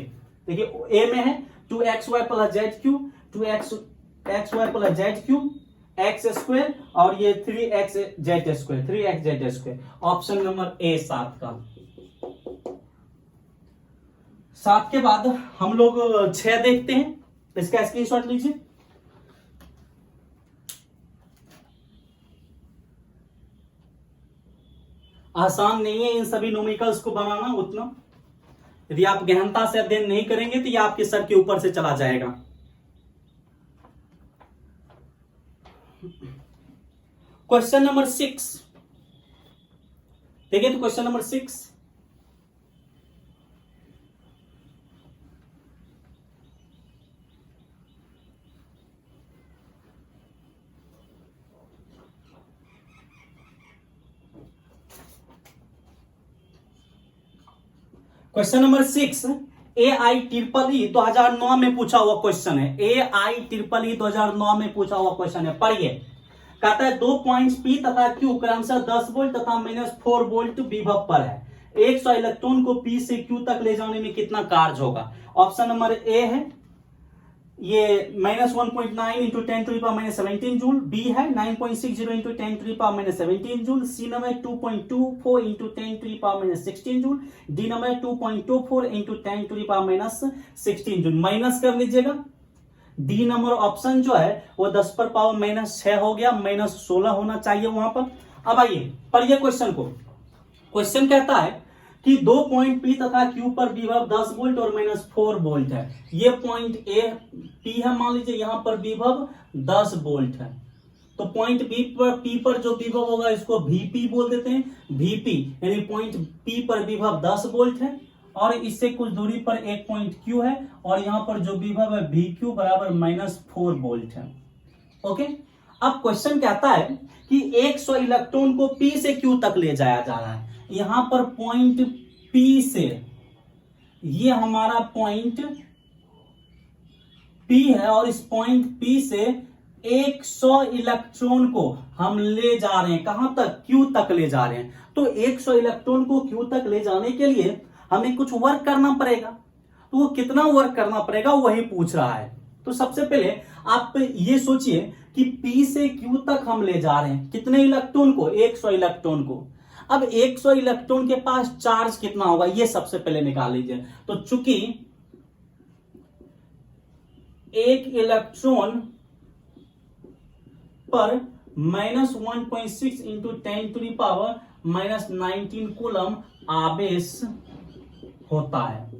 देखिए ए में है 2xy plus Z cube, 2xy plus Z cube x square और ये 3xz square, option number A 7 का। 7 के बाद हम लोग 6 देखते हैं, इसका स्क्रीनशॉट लीजिए। आसान नहीं है इन सभी न्यूमेरिकल्स को बनाना उतना, यदि आप गहनता से अध्ययन नहीं करेंगे तो ये आपके सर के ऊपर से चला जाएगा। क्वेश्चन नंबर 6 देखिए, तो question number 6 question number 6 AIEEE 2009 में पूछा हुआ क्वेश्चन है, AIEEE 2009 में पूछा हुआ क्वेश्चन है, पढ़िए। कहता है 2 पॉइंट्स P तथा Q क्रमशः 10 वोल्ट तथा -4 वोल्ट विभव पर है, 100 इलेक्ट्रॉन को P से Q तक ले जाने में कितना कार्य होगा। ऑप्शन नंबर ए है ये -1.9 इंटू 10⁻17 जूल, बी है 9.60 into 10⁻17 joule, C number 2.24 into 10⁻16 joule, D number 2.24 into 10⁻16 joule. Minus कर लीजिएगा, डी नंबर ऑप्शन जो है वो 10⁻6 हो गया, -16 होना चाहिए वहां पर। अब आइए पढ़िए क्वेश्चन को। क्वेश्चन कहता है कि दो पॉइंट पी तथा क्यू पर विभव 10 वोल्ट और -4 वोल्ट है। ये पॉइंट ए पी है, मान लीजिए यहां पर विभव 10 वोल्ट है, तो पॉइंट पी पर जो विभव होगा इसको वीपी बोल देते हैं, वीपी यानी पॉइंट पी पर विभव 10 वोल्ट है और इससे कुछ दूरी पर एक पॉइंट क्यू है और यहां पर जो विभव है वी क्यू बराबर -4 वोल्ट है। ओके, अब क्वेश्चन कहता है कि 100 इलेक्ट्रॉन को पी से क्यू तक ले जाया जा रहा है। यहां पर पॉइंट पी से, ये हमारा पॉइंट पी है और इस पॉइंट पी से 100 इलेक्ट्रॉन को हम ले जा रहे हैं, कहां तक, क्यू तक ले जा रहे हैं। तो 100 इलेक्ट्रॉन को क्यू तक ले जाने के लिए हमें कुछ वर्क करना पड़ेगा, तो वो कितना वर्क करना पड़ेगा वही पूछ रहा है। तो सबसे पहले आप ये सोचिए कि P से Q तक हम ले जा रहे हैं कितने इलेक्ट्रॉन को, 100 इलेक्ट्रॉन को। अब 100 इलेक्ट्रॉन के पास चार्ज कितना होगा ये सबसे पहले निकाल लीजिए। तो चूंकि एक इलेक्ट्रॉन पर -1.6 इंटू 10⁻⁻19 कूलम आवेश होता है,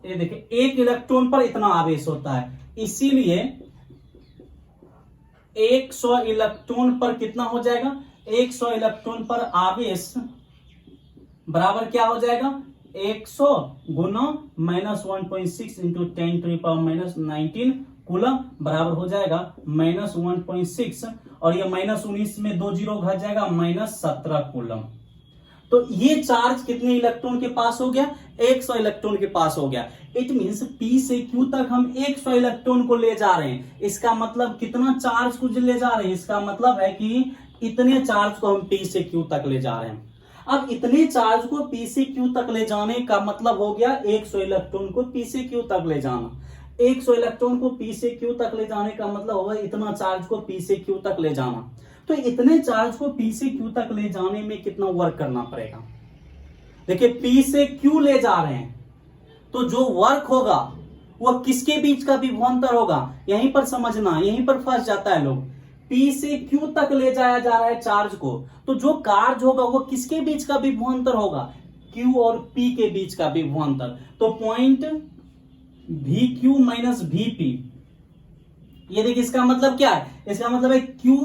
ये देखिए एक इलेक्ट्रॉन पर इतना आवेश होता है, इसीलिए 100 इलेक्ट्रॉन पर कितना हो जाएगा, 100 इलेक्ट्रॉन पर आवेश बराबर क्या हो जाएगा, 100 गुना -1.6 इंटू 10⁻⁻19 कूलम बराबर हो जाएगा -1.6 और ये -19 में 2 जीरो घट जाएगा -17 कूलम। तो ये चार्ज कितने इलेक्ट्रॉन के पास हो गया, 100 इलेक्ट्रॉन के पास हो गया। इट मींस P से Q तक हम 100 इलेक्ट्रॉन को ले जा रहे हैं। इसका मतलब कितना चार्ज को ले जा रहे हैं, इसका मतलब है कि इतने चार्ज को हम P से Q तक ले जा रहे हैं। अब इतने चार्ज को P से Q तक ले जाने का मतलब हो गया 100 इलेक्ट्रॉन को P से Q तक ले जाना। 100 इलेक्ट्रॉन को P से Q तक ले जाने का मतलब होगा इतना चार्ज को P से Q तक ले जाना। तो इतने चार्ज को P से Q तक ले जाने में कितना वर्क करना पड़ेगा। देखिए P से Q ले जा रहे हैं तो जो वर्क होगा वह किसके बीच का विभवांतर होगा, यहीं पर समझना, यहीं पर फंस जाता है लोग। P से Q तक ले जाया जा रहा है चार्ज को, तो जो कार्य होगा वो किसके बीच का विभवांतर होगा, Q और P के बीच का विभवांतर। तो पॉइंट VQ माइनस VP, ये देखिए इसका मतलब क्या है, इसका मतलब है Q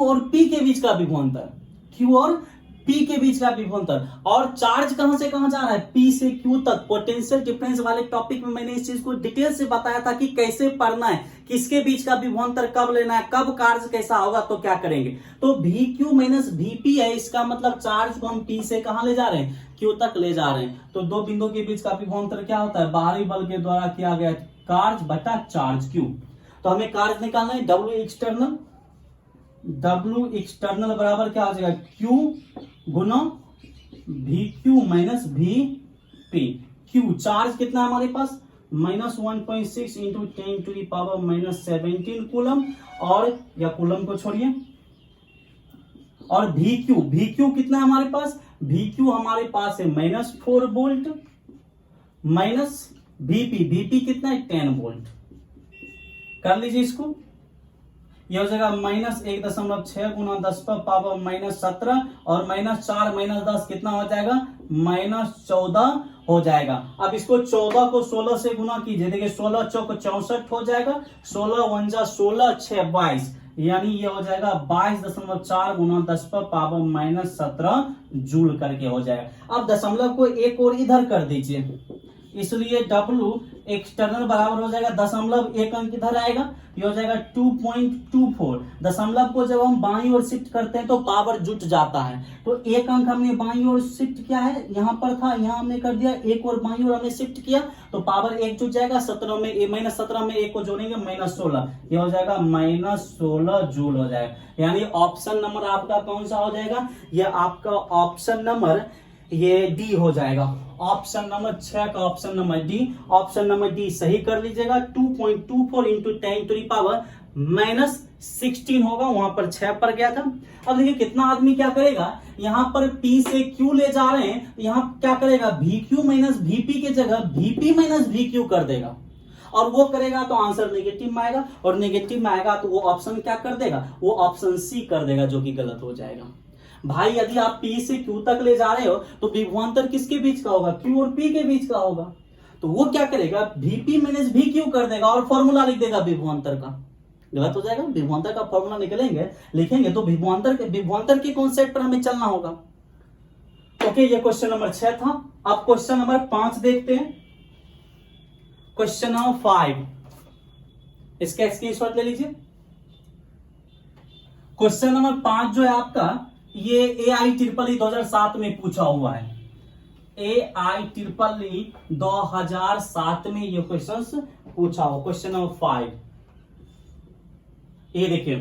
और P के बीच का विभवांतर, Q और P के बीच का विभवांतर। और चार्ज कहां से कहां जा रहा है, P से Q तक। पोटेंशियल डिफरेंस वाले टॉपिक में मैंने इस चीज को डिटेल से बताया था कि कैसे पढ़ना है, किसके बीच का विभवांतर कब लेना है, कब कार्य कैसा होगा तो क्या करेंगे। तो VQ माइनस VP है, इसका मतलब चार्ज को हम P से कहां ले जा रहे हैं, Q तक ले जा रहे हैं। तो दो बिंदु के बीच का विभवांतर क्या होता है, बाहरी बल के द्वारा किया गया कार्य बटा चार्ज Q। तो हमें कार्य निकालना है, W एक्सटर्नल बराबर क्या हो जाएगा, Q गुना VQ minus VP। Q charge कितना है हमारे पास, -1.6 इंटू 10⁻⁻17 कूलम, और या कूलम को छोड़िए, और VQ कितना है हमारे पास, VQ हमारे पास है -4 वोल्ट माइनस VP कितना है 10 वोल्ट। कर लीजिए इसको, यह हो जाएगा -1.6 गुना 10⁻⁻17 और -4 -10 कितना हो जाएगा, -14 हो जाएगा। अब इसको 14 को 16 से गुना कीजिए, देखिए 16 चौक 64 हो जाएगा, 16 × 16 6 22, यानी ये हो जाएगा 22.4 गुना 10⁻⁻17 जूल करके हो जाएगा। अब दशमलव को एक और इधर कर दीजिए, इसलिए W एक्सटर्नल बराबर हो जाएगा, दशमलव एक अंक इधर आएगा, ये हो जाएगा 2.24। दशमलव को जब हम बाईं ओर शिफ्ट करते हैं तो पावर जुट जाता है। तो एक अंक हमने बाईं ओर शिफ्ट किया है, यहां पर था, यहां हमने कर दिया, एक और बाईं ओर हमने शिफ्ट किया तो पावर एक जुट जाएगा। 17 में -17 में एक को जोड़ेंगे -16, ये हो जाएगा -16 जूल हो जाएगा। यानी ऑप्शन नंबर आपका कौन सा हो जाएगा, यह आपका ऑप्शन नंबर ये डी हो जाएगा। ऑप्शन नंबर 6 का option number D, option number D सही कर लीजिएगा। 2.24 इंटू 10⁻⁻16 होगा, वहां पर 6 पर गया था। अब देखिए कितना आदमी क्या करेगा, यहां पर P से Q ले जा रहे हैं, यहां क्या करेगा VQ माइनस VP की जगह VP माइनस VQ कर देगा, और वो करेगा तो आंसर नेगेटिव में आएगा, और नेगेटिव में आएगा तो वो ऑप्शन क्या कर देगा, वो ऑप्शन सी कर देगा, जो कि गलत हो जाएगा। भाई यदि आप P से Q तक ले जा रहे हो तो विभवांतर किसके बीच का होगा, Q और P के बीच का होगा। तो वो क्या करेगा, VP माइनस VQ कर देगा और फॉर्मूला लिख देगा विभवांतर का। गलत हो जाएगा। विभवांतर का फॉर्मूला लिखेंगे तो विभवांतर के कॉन्सेप्ट पर हमें चलना होगा। ओके, ये क्वेश्चन नंबर 6 था। अब क्वेश्चन नंबर 5 देखते हैं। क्वेश्चन नंबर 5, इसका स्क्रीनशॉट ले लीजिए। क्वेश्चन नंबर 5 जो है आपका, ये AIEEE 2007 में पूछा हुआ है। AIEEE 2007 में ये क्वेश्चन पूछा हुआ। क्वेश्चन नंबर 5 ये देखिए,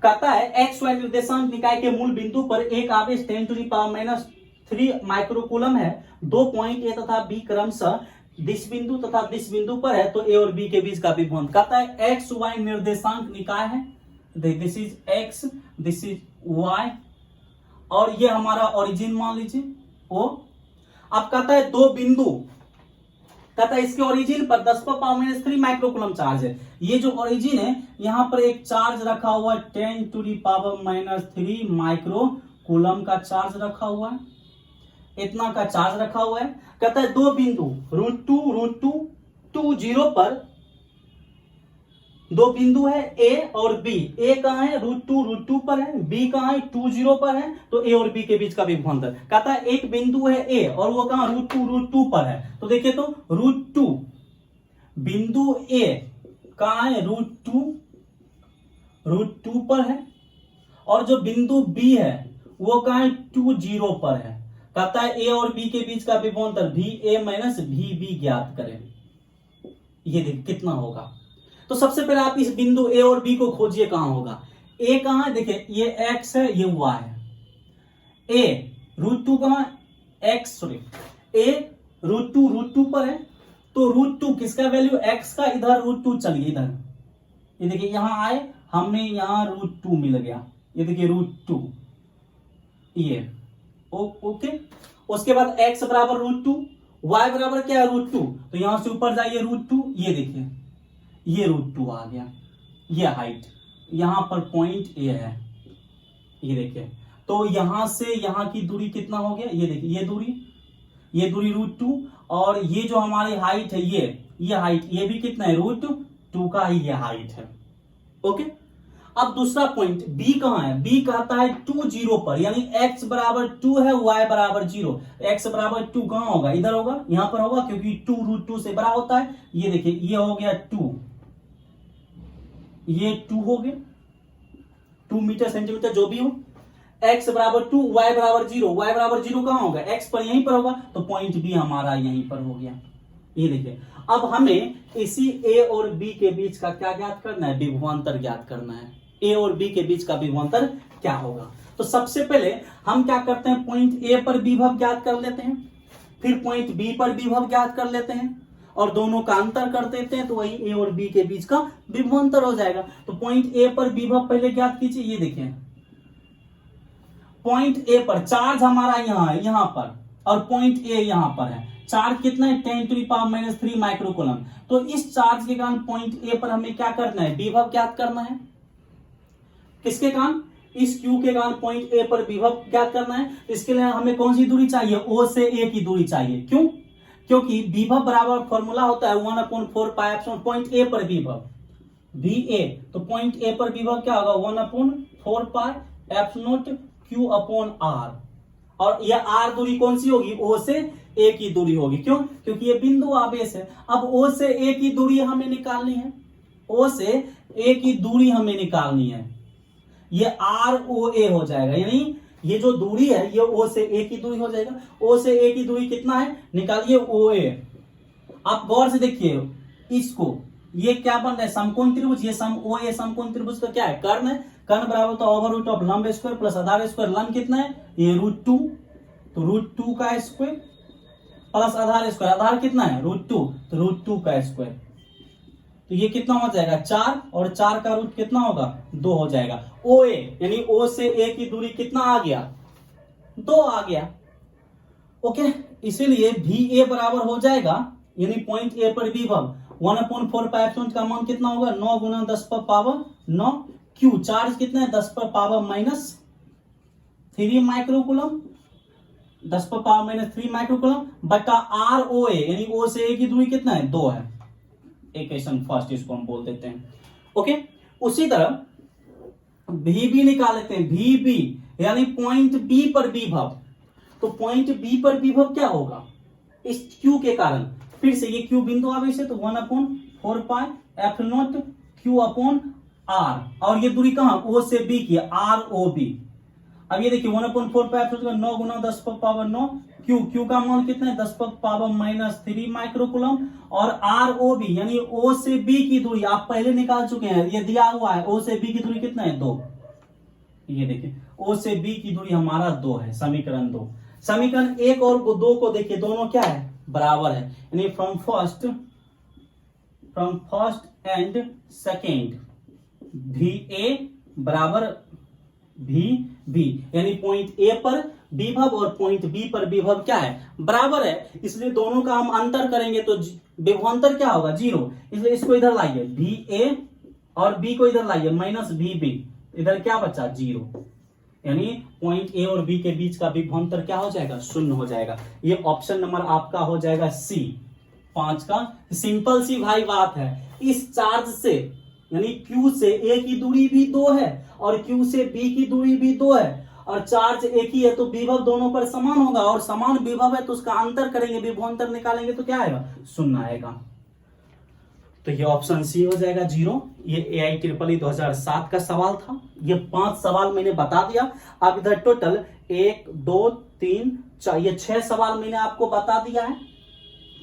कहता है XY निर्देशांक निकाय के मूल बिंदु पर एक आवेश 10⁻³ माइक्रोकूलम है। 2 पॉइंट A तथा B क्रमशः दिस बिंदु तथा दिस बिंदु पर है, तो A और B के बीच का विभवांतर। कहता है XY निर्देशांक निकाय है, this is X, this is Y, और ये हमारा ओरिजिन मान लीजिए O। अब कहता है दो बिंदु, कहता है इसके ओरिजिन पर 10⁻³ माइक्रोकूलम चार्ज है। ये जो ओरिजिन है, यहां पर एक चार्ज रखा हुआ है 10⁻³ माइक्रोकूलम का चार्ज रखा हुआ है, इतना का चार्ज रखा हुआ है। कहता है दो बिंदु √2 2 0 पर, दो बिंदु है A और B। A कहां है, √2 पर है, B कहां है 2 0 पर है, तो A और B के बीच का विभवांतर। कहता है एक बिंदु है A और वो कहां √2 पर है, तो देखिए तो √2 बिंदु A कहां है, √2 पर है, और जो बिंदु B है वो कहां है 2 0 पर है। कहता है A और B के बीच का विभवांतर VA माइनस VB ज्ञात करें। ये देख कितना होगा। तो सबसे पहले आप इस बिंदु A और B को खोजिए, कहां होगा। A कहां है, देखिए ये X है, ये Y है। A √2 कहां, X सॉरी A √2 पर है, तो √2 किसका वैल्यू, X का। इधर √2 चलिए, इधर ये देखिए यहां आए, हमें यहां √2 मिल गया, ये देखिए √2 ये ओके। उसके बाद x बराबर √2, y बराबर क्या है √2, तो यहां से ऊपर जाइए √2, ये देखिए ये √2 आ गया। ये हाइट यहां पर पॉइंट A है, ये देखिए। तो यहां से यहां की दूरी कितना हो गया, ये देखिए ये दूरी √2, और ये जो हमारी हाइट है ये हाइट, ये भी कितना है √2 का ही ये हाइट है। ओके। अब दूसरा पॉइंट B कहां है, B कहता है 2 0 पर, यानी x बराबर 2 है, y बराबर 0। x बराबर 2 कहां होगा, इधर होगा, यहां पर होगा, क्योंकि 2 √2 से बड़ा होता है। ये देखिए ये हो गया 2, ये 2 हो गया, 2 मीटर सेंटीमीटर जो भी हो। x बराबर 2, y बराबर 0, y बराबर 0 कहां होगा, x पर यहीं पर होगा, तो पॉइंट B हमारा यहीं पर हो गया। ये देखिए, अब हमें इसी A और B के बीच का क्या ज्ञात करना है, विभवांतर ज्ञात करना है। A और B के बीच का विभवांतर क्या होगा। तो सबसे पहले हम क्या करते हैं, पॉइंट A पर विभव ज्ञात कर लेते हैं, फिर पॉइंट B पर विभव ज्ञात कर लेते हैं, और दोनों का अंतर कर देते हैं, तो वही A और B के बीच का विभवांतर हो जाएगा। तो पॉइंट A पर विभव पहले ज्ञात कीजिए। ये देखिए पॉइंट A पर चार्ज हमारा यहाँ है, यहाँ पर, और पॉइंट A यहाँ पर है। चार्ज कितना है 10⁻³ माइक्रोकूलम। तो इस चार्ज के कारण पॉइंट A पर हमें क्या करना है, विभव ज्ञात करना है। किसके कारण, इस Q के कारण पॉइंट A पर विभव ज्ञात करना है। इसके लिए हमें कौन सी दूरी चाहिए, O से A की दूरी चाहिए। क्यों, क्योंकि विभव बराबर फॉर्मूला होता है 1/4πε पॉइंट A पर विभव VA। तो पॉइंट A पर विभव क्या होगा, 1/4πε Q/R, और यह R दूरी कौन सी होगी, O से A की दूरी होगी। क्यों, क्योंकि ये बिंदु आवेश है। अब O से A की दूरी हमें निकालनी है, O से A की दूरी हमें निकालनी है। ये ROA हो जाएगा, यानी ये जो दूरी है ये O से A की दूरी हो जाएगा। O से A की दूरी कितना है, निकालिए OA। आप गौर से देखिए इसको, ये क्या बन रहा है, समकोण त्रिभुज। ये सम OA समकोण त्रिभुज का क्या है, कर्ण है। कर्ण बराबर तो ओवर रूट ऑफ लंब स्क्वायर प्लस आधार स्क्वायर। लंब कितना है, ये √2 तो √2 का स्क्वायर प्लस आधार स्क्वायर, आधार कितना है √2, तो √2 का स्क्वायर। तो ये कितना हो जाएगा 4, और 4 का रूट कितना होगा 2 हो जाएगा। ओ ए यानी ओ से ए की दूरी कितना आ गया 2 आ गया। ओके, इसीलिए भी ए बराबर हो जाएगा यानी पॉइंट ए पर विभव 1/4 का मान कितना होगा 9 गुना 10 पर पावर 9। क्यू चार्ज कितना है 10 पर पावर -3 माइक्रोकूलम, 10 पर पावर -3 माइक्रोकूलम बटा आर ओ ए यानी ओ से ए की दूरी कितना है 2 है। इक्वेशन फर्स्ट इसको हम बोल देते हैं। ओके, उसी तरह भी बी निकाल लेते हैं। भी बी यानी पॉइंट बी पर विभव, तो पॉइंट बी पर विभव क्या होगा इस क्यू के कारण, फिर से ये क्यू बिंदु आवेश है तो 1/4 pi f naught q upon r, और ये दूरी कहां ओ से बी की आर ओ बी। अब ये देखिए 1/4 पाई एफ 9 गुना 10 पर पावर 9, क्यू का मान कितना है 10 पर पावर -3 माइक्रोकूलम, और आर ओ बी यानी ओ से बी की दूरी आप पहले निकाल चुके हैं, ये दिया हुआ है ओ से बी की दूरी कितना है 2। ये देखिए ओ से बी की दूरी हमारा 2 है, समीकरण 2। समीकरण 1 और 2 को देखिए दोनों क्या है बराबर है, यानी फ्रॉम फर्स्ट एंड सेकेंड भी ए बराबर भी बी, यानी पॉइंट ए पर विभव और पॉइंट बी पर विभव क्या है बराबर है, इसलिए दोनों का हम अंतर करेंगे तो विभवांतर क्या होगा 0, इसलिए इसको इधर लाइए भी ए और बी को इधर लाइए -VB, इधर क्या बचा 0, यानी पॉइंट ए और बी के बीच का विभवांतर क्या हो जाएगा 0 हो जाएगा। ये ऑप्शन नंबर आपका हो जाएगा सी 5 का। सिंपल सी भाई बात है, इस चार्ज से यानी Q से A की दूरी भी 2 है और Q से B की दूरी भी 2 है, और चार्ज एक ही है तो विभव दोनों पर समान होगा, और समान विभव है तो उसका अंतर करेंगे, विभवांतर निकालेंगे तो क्या आएगा 0 आएगा। तो ये ऑप्शन सी हो जाएगा 0। ये AIEEE 2007 का सवाल था। ये 5 सवाल मैंने बता दिया। अब इधर टोटल 1 2 3 4 ये 6 सवाल मैंने आपको बता दिया है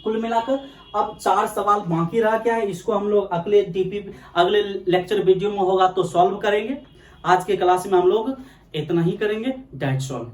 कुल मिलाकर। अब 4 सवाल बाकी रह गया है, इसको हम लोग अगले लेक्चर वीडियो में होगा तो सॉल्व करेंगे। आज के क्लास में हम लोग इतना ही करेंगे। That's all.